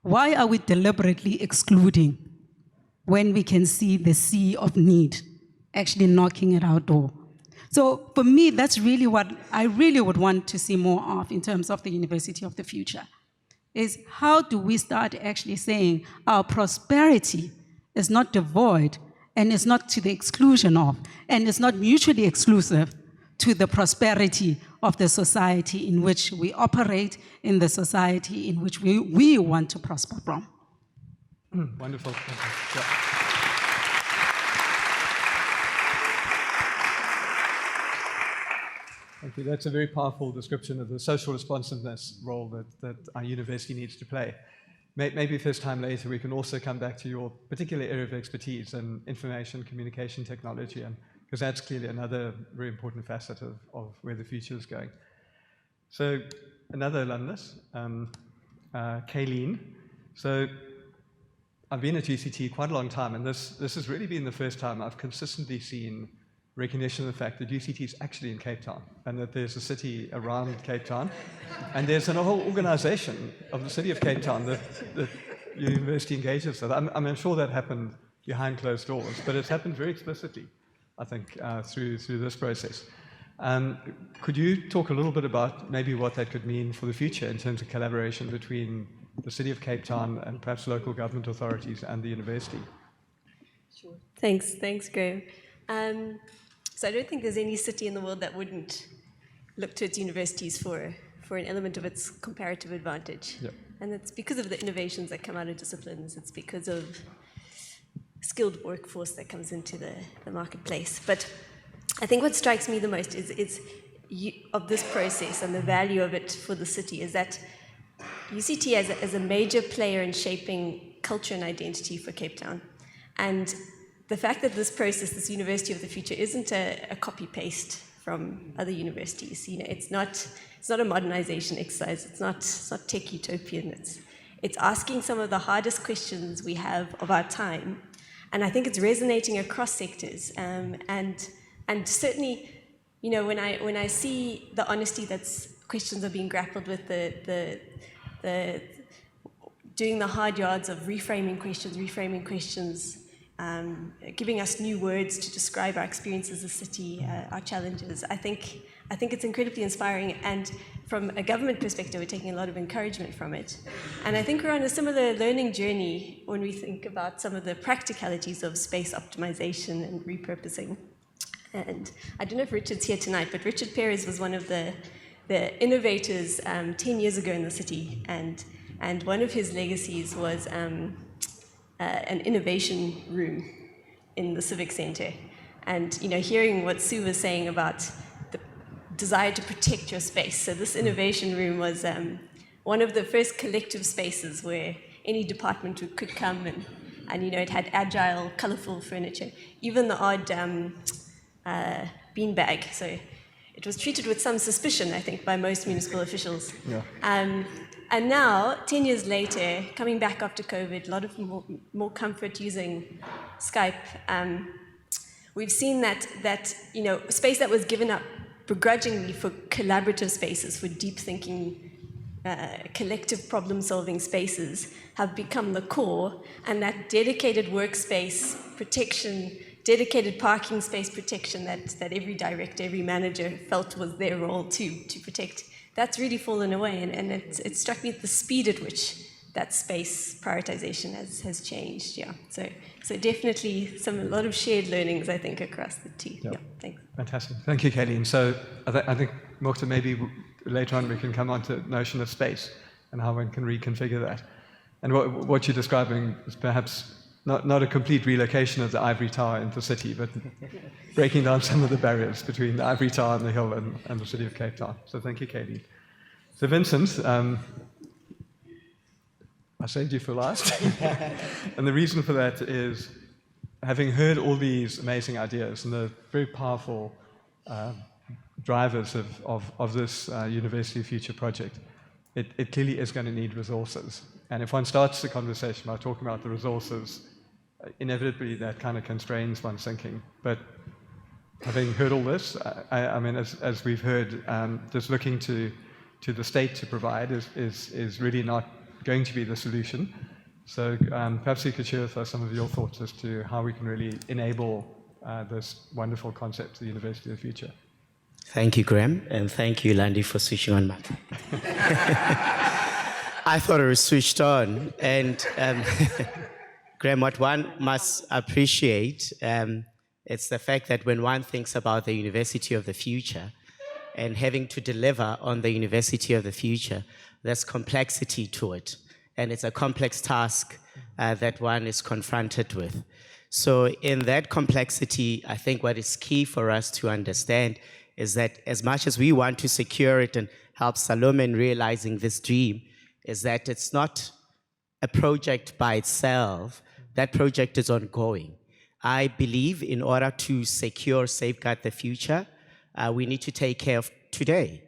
Why are we deliberately excluding when we can see the sea of need actually knocking at our door? So for me, that's really what I really would want to see more of in terms of the University of the Future, is how do we start actually saying our prosperity is not devoid and is not to the exclusion of, and is not mutually exclusive to the prosperity of the society in which we operate, in the society in which we want to prosper from. Wonderful. Yeah. Thank you. That's a very powerful description of the social responsiveness role that our university needs to play. Maybe first time later we can also come back to your particular area of expertise in information communication technology, and because that's clearly another very important facet of where the future is going. So another alumnus, Kayleen. So I've been at UCT quite a long time, and this has really been the first time I've consistently seen recognition of the fact that UCT is actually in Cape Town, and that there's a city around Cape Town, and there's a whole organization of the city of Cape Town that university engages with. I'm sure that happened behind closed doors, but it's happened very explicitly, I think, through this process. Could you talk a little bit about maybe what that could mean for the future in terms of collaboration between the city of Cape Town and perhaps local government authorities and the university? Sure. Thanks, Graham. So I don't think there's any city in the world that wouldn't look to its universities for an element of its comparative advantage. Yep. And it's because of the innovations that come out of disciplines. It's because of skilled workforce that comes into the marketplace. But I think what strikes me the most is of this process and the value of it for the city is that UCT as a major player in shaping culture and identity for Cape Town. And the fact that this process, this University of the Future, isn't a copy-paste from other universities. You know, it's not a modernization exercise. It's not tech utopian. It's asking some of the hardest questions we have of our time, and I think it's resonating across sectors. And certainly, you know, when I see the honesty that's questions are being grappled with, the doing the hard yards of reframing questions. Giving us new words to describe our experience as a city, our challenges. I think it's incredibly inspiring, and from a government perspective, we're taking a lot of encouragement from it. And I think we're on a similar learning journey when we think about some of the practicalities of space optimization and repurposing. And I don't know if Richard's here tonight, but Richard Perez was one of the innovators 10 years ago in the city, and one of his legacies was an innovation room in the Civic Center. And, you know, hearing what Sue was saying about the desire to protect your space. So this innovation room was one of the first collective spaces where any department could come and you know, it had agile, colorful furniture, even the odd beanbag. So it was treated with some suspicion, I think, by most municipal officials. Yeah. And now, 10 years later, coming back after COVID, a lot of more comfort using Skype. we've seen that space that was given up begrudgingly for collaborative spaces, for deep thinking, collective problem-solving spaces have become the core, and that dedicated workspace protection, dedicated parking space protection that every director, every manager felt was their role to protect, that's really fallen away, and it struck me at the speed at which that space prioritization has changed. Yeah, so definitely a lot of shared learnings, I think, across the two. Yep. Yeah, thanks. Fantastic. Thank you, Kayleen. So I think, Mukhtar, maybe later on we can come on to the notion of space and how one can reconfigure that. And what you're describing is perhaps not a complete relocation of the ivory tower into the city, but breaking down some of the barriers between the ivory tower and the hill and the city of Cape Town. So thank you, Kayleen. So Vincent, I saved you for last. And the reason for that is, having heard all these amazing ideas and the very powerful drivers of this University of Future project, it clearly is going to need resources. And if one starts the conversation by talking about the resources, inevitably that kind of constrains one's thinking. But having heard all this, I mean, as we've heard, just looking to the state to provide is really not going to be the solution. So perhaps you could share with us some of your thoughts as to how we can really enable this wonderful concept, the University of the Future. Thank you, Graham, and thank you, Landy, for switching on my I thought it was switched on. And Graham, what one must appreciate, it's the fact that when one thinks about the University of the Future and having to deliver on the University of the Future, there's complexity to it. And it's a complex task that one is confronted with. So in that complexity, I think what is key for us to understand is that as much as we want to secure it and help Salome in realizing this dream, is that it's not a project by itself. That project is ongoing. I believe in order to secure, safeguard the future, we need to take care of today.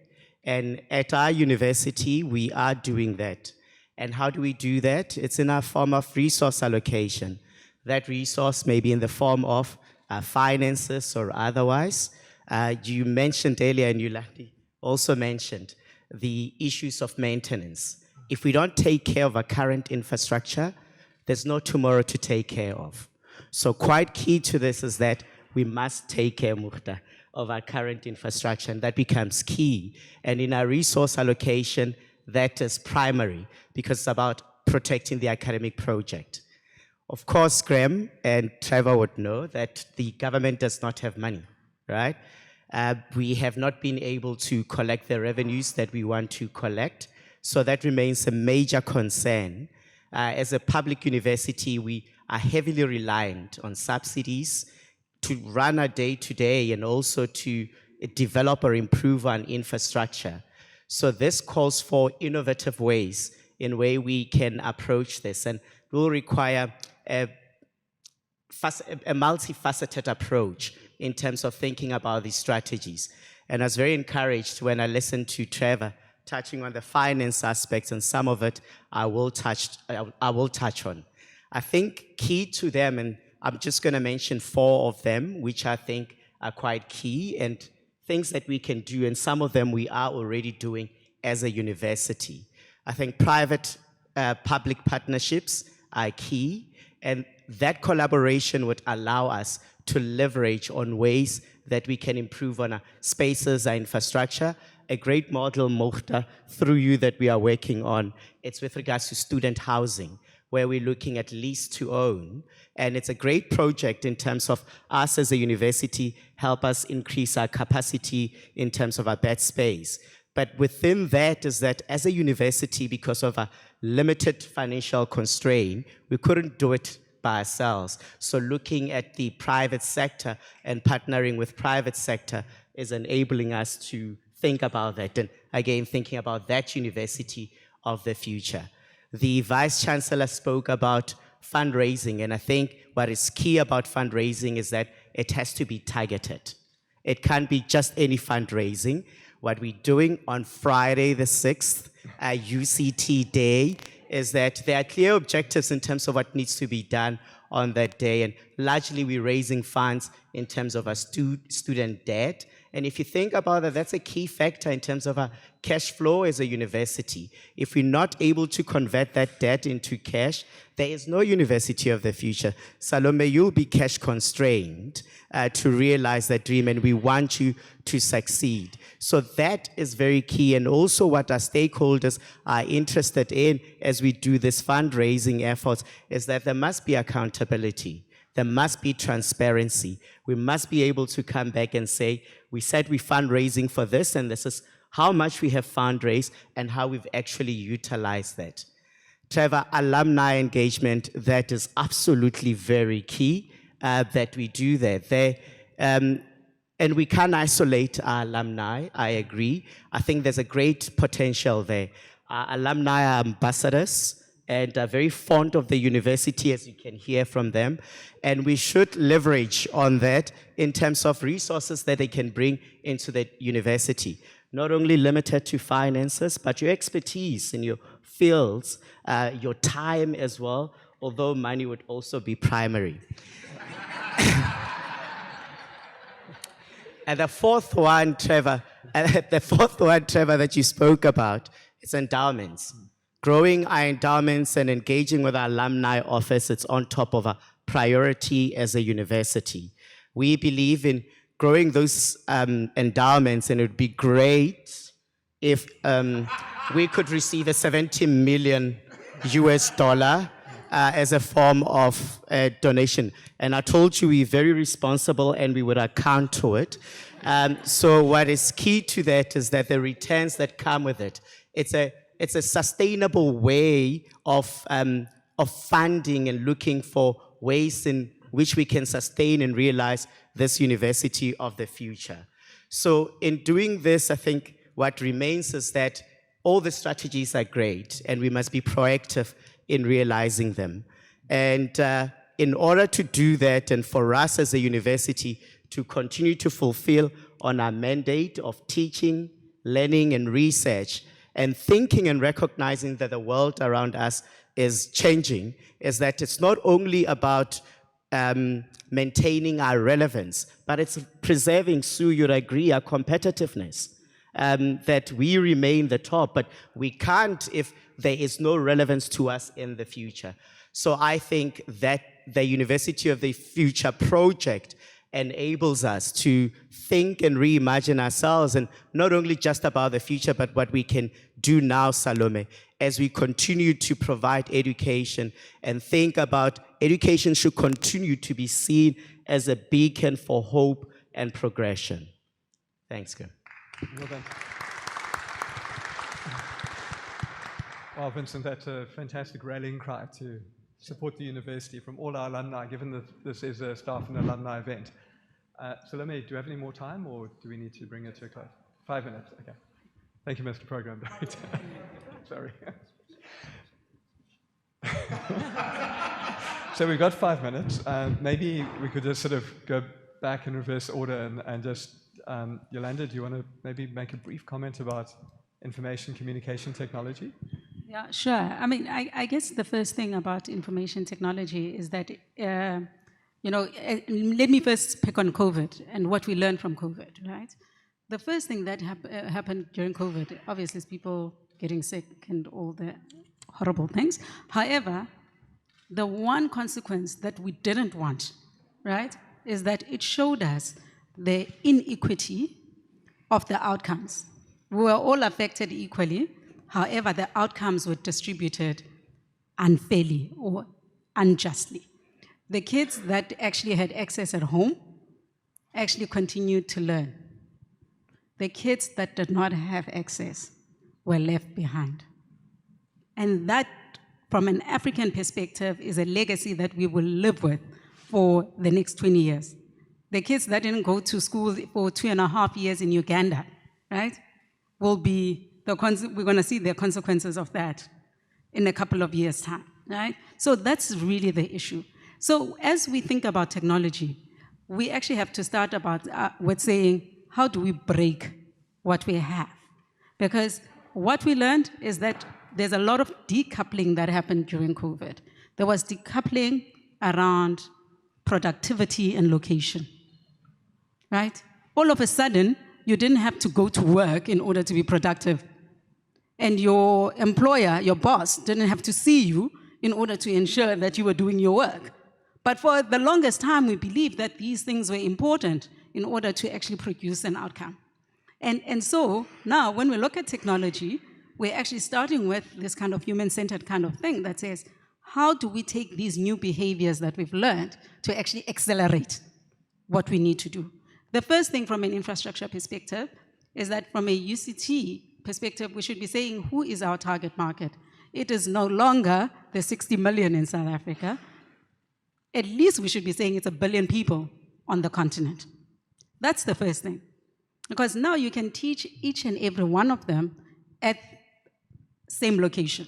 And at our university, we are doing that. And how do we do that? It's in a form of resource allocation. That resource may be in the form of finances or otherwise. You mentioned earlier, and Yolandi also mentioned, the issues of maintenance. If we don't take care of our current infrastructure, there's no tomorrow to take care of. So quite key to this is that we must take care, Mukhtar, of our current infrastructure, and that becomes key. And in our resource allocation, that is primary, because it's about protecting the academic project. Of course, Graham and Trevor would know that the government does not have money, right? We have not been able to collect the revenues that we want to collect, so that remains a major concern. As a public university, we are heavily reliant on subsidies to run our day-to-day and also to develop or improve our infrastructure. So this calls for innovative ways in way we can approach this, and will require a multifaceted approach in terms of thinking about these strategies. And I was very encouraged when I listened to Trevor touching on the finance aspects, and some of it I will touch on. I think key to them, and I'm just going to mention 4 of them, which I think are quite key and things that we can do, and some of them we are already doing as a university. I think private-public partnerships are key, and that collaboration would allow us to leverage on ways that we can improve on our spaces, our infrastructure. A great model, Mukhtar, through you that we are working on, it's with regards to student housing, where we're looking at lease to own. And it's a great project in terms of us as a university, help us increase our capacity in terms of our bed space. But within that is that as a university, because of a limited financial constraint, we couldn't do it by ourselves. So looking at the private sector and partnering with private sector is enabling us to think about that. And again, thinking about that university of the future. The Vice Chancellor spoke about fundraising, and I think what is key about fundraising is that it has to be targeted. It can't be just any fundraising. What we're doing on Friday the 6th, UCT Day, is that there are clear objectives in terms of what needs to be done on that day, and largely we're raising funds in terms of our student debt. And if you think about it, that's a key factor in terms of our cash flow as a university. If we're not able to convert that debt into cash, there is no university of the future. Salome, you'll be cash constrained to realize that dream, and we want you to succeed. So that is very key, and also what our stakeholders are interested in as we do this fundraising efforts is that there must be accountability. There must be transparency. We must be able to come back and say, we said we're fundraising for this, and this is how much we have fundraised and how we've actually utilized that. Trevor, alumni engagement, that is absolutely very key that we do that. And we can't isolate our alumni, I agree. I think there's a great potential there. Our alumni are ambassadors and are very fond of the university, as you can hear from them. And we should leverage on that in terms of resources that they can bring into the university. Not only limited to finances, but your expertise in your fields, your time as well, although money would also be primary. And the fourth one, Trevor, that you spoke about is endowments. Growing our endowments and engaging with our alumni office, it's on top of a priority as a university. We believe in growing those endowments, and it would be great if we could receive a $70 million as a form of donation. And I told you we're very responsible and we would account to it. So what is key to that is that the returns that come with it, it's a sustainable way of funding and looking for ways in which we can sustain and realize this university of the future. So in doing this, I think what remains is that all the strategies are great and we must be proactive in realizing them. And in order to do that, and for us as a university to continue to fulfill on our mandate of teaching, learning, and research, and thinking and recognizing that the world around us is changing, is that it's not only about maintaining our relevance, but it's preserving, Sue, you'd agree, our competitiveness. That we remain the top, but we can't if there is no relevance to us in the future. So I think that the University of the Future project enables us to think and reimagine ourselves, and not only just about the future, but what we can do now, Salome, as we continue to provide education and think about education should continue to be seen as a beacon for hope and progression. Thanks, Graham. Well done. Well, Vincent, that's a fantastic rallying cry to support the university from all our alumni, given that this is a staff and alumni event. Salome, do you have any more time, or do we need to bring it to a close? 5 minutes, okay. Thank you, Mr. Program Director. Sorry. So we've got 5 minutes. Maybe we could just sort of go back in reverse order and just, Yolanda, do you want to maybe make a brief comment about information communication technology? Yeah, sure. I mean, I guess the first thing about information technology is that, let me first pick on COVID and what we learned from COVID, right? The first thing that happened during COVID, obviously, is people getting sick and all the horrible things. However, the one consequence that we didn't want, right, is that it showed us the inequity of the outcomes. We were all affected equally. However, the outcomes were distributed unfairly or unjustly. The kids that actually had access at home actually continued to learn. The kids that did not have access were left behind. And that, from an African perspective, is a legacy that we will live with for the next 20 years. The kids that didn't go to school for 2.5 years in Uganda, right, will be we're going to see the consequences of that in a couple of years' time, right? So that's really the issue. So as we think about technology, we actually have to start with saying, how do we break what we have? Because what we learned is that there's a lot of decoupling that happened during COVID. There was decoupling around productivity and location, right? All of a sudden, you didn't have to go to work in order to be productive. And your employer, your boss, didn't have to see you in order to ensure that you were doing your work. But for the longest time, we believed that these things were important in order to actually produce an outcome. And so now, when we look at technology, we're actually starting with this kind of human-centered kind of thing that says, how do we take these new behaviors that we've learned to actually accelerate what we need to do? The first thing from an infrastructure perspective is that from a UCT perspective, we should be saying, who is our target market? It is no longer the 60 million in South Africa. At least we should be saying it's 1 billion people on the continent. That's the first thing. Because now you can teach each and every one of them at same location,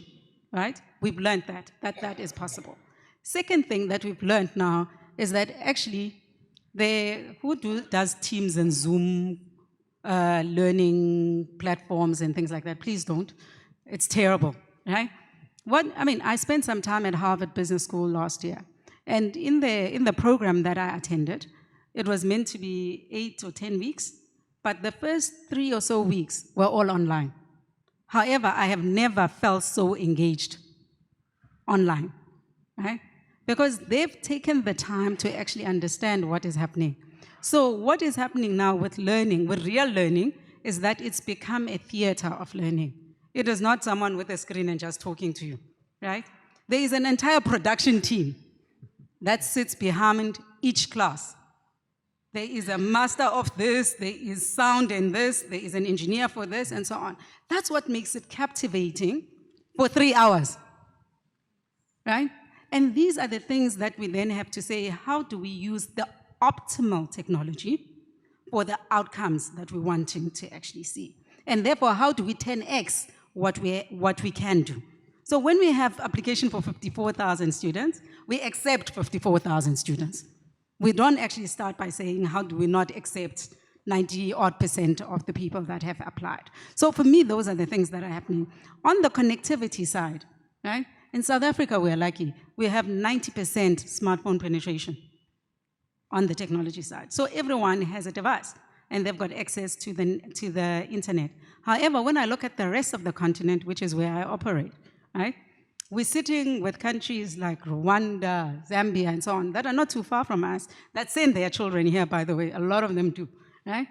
right? We've learned that is possible. Second thing that we've learned now is that actually, does Teams and Zoom learning platforms and things like that? Please don't. It's terrible, right? I spent some time at Harvard Business School last year, and in the program that I attended, it was meant to be 8 or 10 weeks, but the first 3 or so weeks were all online. However, I have never felt so engaged online, right? Because they've taken the time to actually understand what is happening. So what is happening now with learning, with real learning, is that it's become a theater of learning. It is not someone with a screen and just talking to you, right? There is an entire production team that sits behind each class. There is a master of this, there is sound in this, there is an engineer for this, and so on. That's what makes it captivating for 3 hours, right? And these are the things that we then have to say, how do we use the optimal technology for the outcomes that we're wanting to actually see? And therefore, how do we 10x what we can do? So when we have application for 54,000 students, we accept 54,000 students. We don't actually start by saying, how do we not accept 90-odd% of the people that have applied? So for me, those are the things that are happening. On the connectivity side, right? In South Africa, we're lucky. We have 90% smartphone penetration on the technology side. So everyone has a device, and they've got access to the internet. However, when I look at the rest of the continent, which is where I operate, right? We're sitting with countries like Rwanda, Zambia, and so on, that are not too far from us, that send their children here, by the way, a lot of them do, right?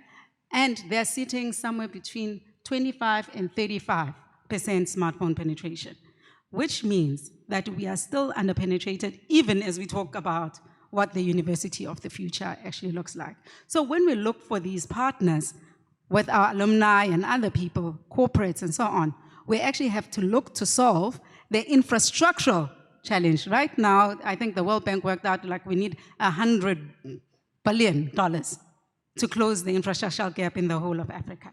And they're sitting somewhere between 25 and 35% smartphone penetration, which means that we are still underpenetrated, even as we talk about what the university of the future actually looks like. So when we look for these partners with our alumni and other people, corporates and so on, we actually have to look to solve the infrastructural challenge. Right now, I think the World Bank worked out like we need $100 billion to close the infrastructural gap in the whole of Africa,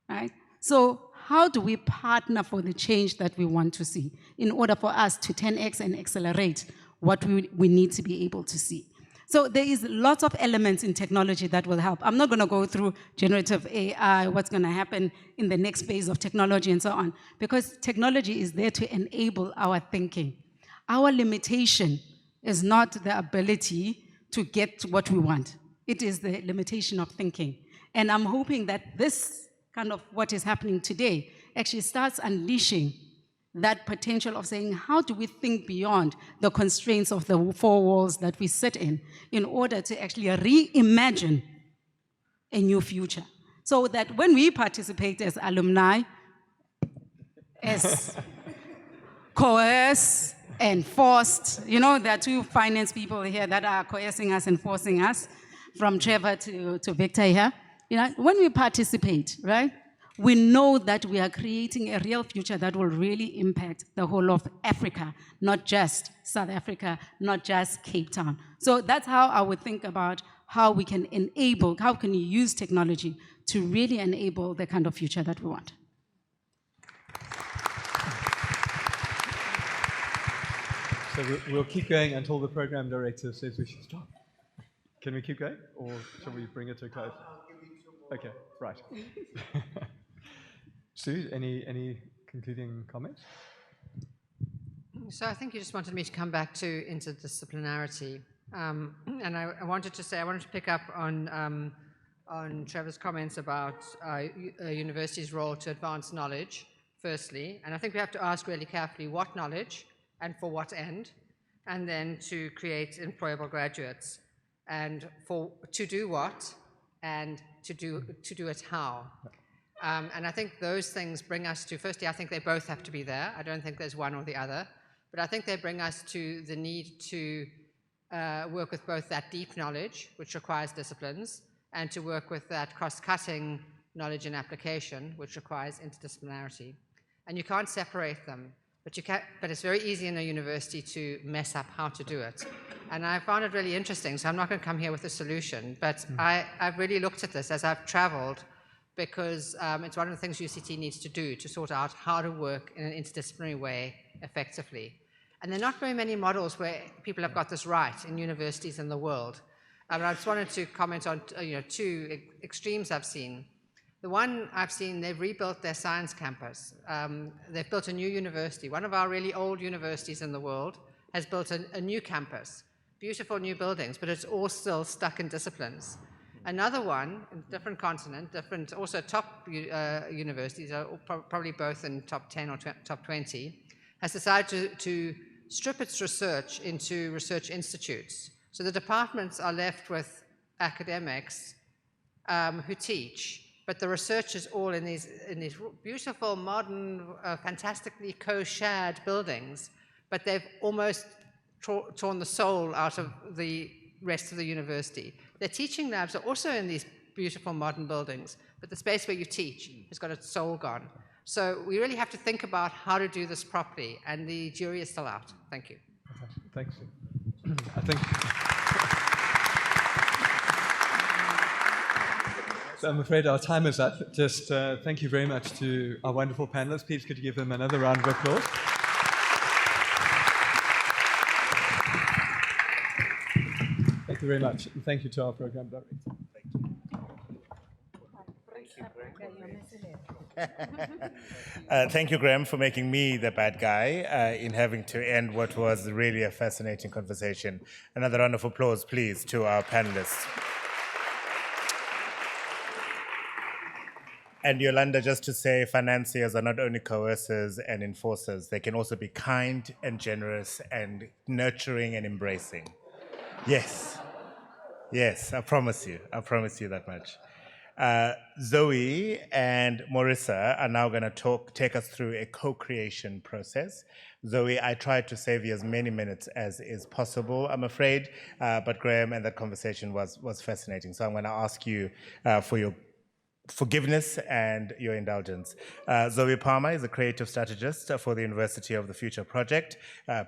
right? So how do we partner for the change that we want to see in order for us to 10x and accelerate what we need to be able to see? So there is lots of elements in technology that will help. I'm not going to go through generative AI, what's going to happen in the next phase of technology and so on, because technology is there to enable our thinking. Our limitation is not the ability to get what we want. It is the limitation of thinking. And I'm hoping that this kind of what is happening today actually starts unleashing that potential of saying, how do we think beyond the constraints of the 4 walls that we sit in order to actually reimagine a new future? So that when we participate as alumni, as coerced and forced, there are 2 finance people here that are coercing us and forcing us, from Trevor to Victor here. When we participate, right, we know that we are creating a real future that will really impact the whole of Africa, not just South Africa, not just Cape Town. So that's how I would think about how we can enable, how can you use technology to really enable the kind of future that we want. So we'll keep going until the program director says we should stop. Can we keep going, or shall we bring it to a close? Okay, right. Sue, any concluding comments? So I think you just wanted me to come back to interdisciplinarity. And I wanted to pick up on Trevor's comments about a university's role to advance knowledge, firstly. And I think we have to ask really carefully what knowledge and for what end, and then to create employable graduates. And to do what, and to do it how. And I think those things bring us to, firstly, I think they both have to be there. I don't think there's one or the other. But I think they bring us to the need to work with both that deep knowledge, which requires disciplines, and to work with that cross-cutting knowledge and application, which requires interdisciplinarity. And you can't separate them, but it's very easy in a university to mess up how to do it. And I found it really interesting, so I'm not going to come here with a solution, but I've really looked at this as I've traveled, because it's one of the things UCT needs to do to sort out how to work in an interdisciplinary way effectively. And there are not very many models where people have got this right in universities in the world. I just wanted to comment on two extremes I've seen. The one I've seen, they've rebuilt their science campus. They've built a new university. One of our really old universities in the world has built a new campus. Beautiful new buildings, but it's all still stuck in disciplines. Another one, in a different continent, also top universities, probably both in top 10 or top 20, has decided to strip its research into research institutes. So the departments are left with academics who teach, but the research is all in these beautiful, modern, fantastically co-shared buildings, but they've almost torn the soul out of the rest of the university. Their teaching labs are also in these beautiful modern buildings, but the space where you teach has got its soul gone. So we really have to think about how to do this properly, and the jury is still out. Thank you. Okay, thanks. I think. So I'm afraid our time is up. Just thank you very much to our wonderful panelists. Please could you give them another round of applause? Thank you very much. And thank you to our program director. Thank you, Graham, for making me the bad guy in having to end what was really a fascinating conversation. Another round of applause, please, to our panelists. And Yolanda, just to say, financiers are not only coercers and enforcers, they can also be kind and generous and nurturing and embracing. Yes, yes, I promise you that much. Zoe and Marissa are now going to take us through a co-creation process. Zoe, I tried to save you as many minutes as is possible, I'm afraid, but Graham and that conversation was fascinating. So I'm going to ask you for your forgiveness and your indulgence. Zoe Palmer is a creative strategist for the University of the Future project.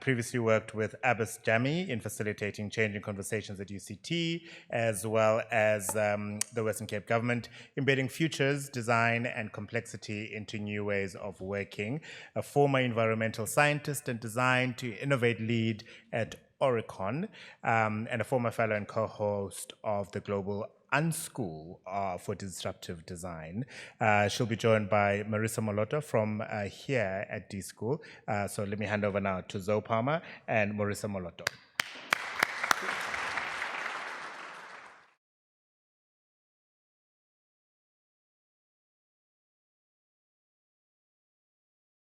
Previously worked with Abbas Jami in facilitating changing conversations at UCT, as well as the Western Cape government, embedding futures, design, and complexity into new ways of working. A former environmental scientist and design to innovate lead at Oricon, and a former fellow and co-host of the Global Unschool for Disruptive Design. She'll be joined by Marissa Moloto from here at D-School. So let me hand over now to Zoe Palmer and Marissa Moloto.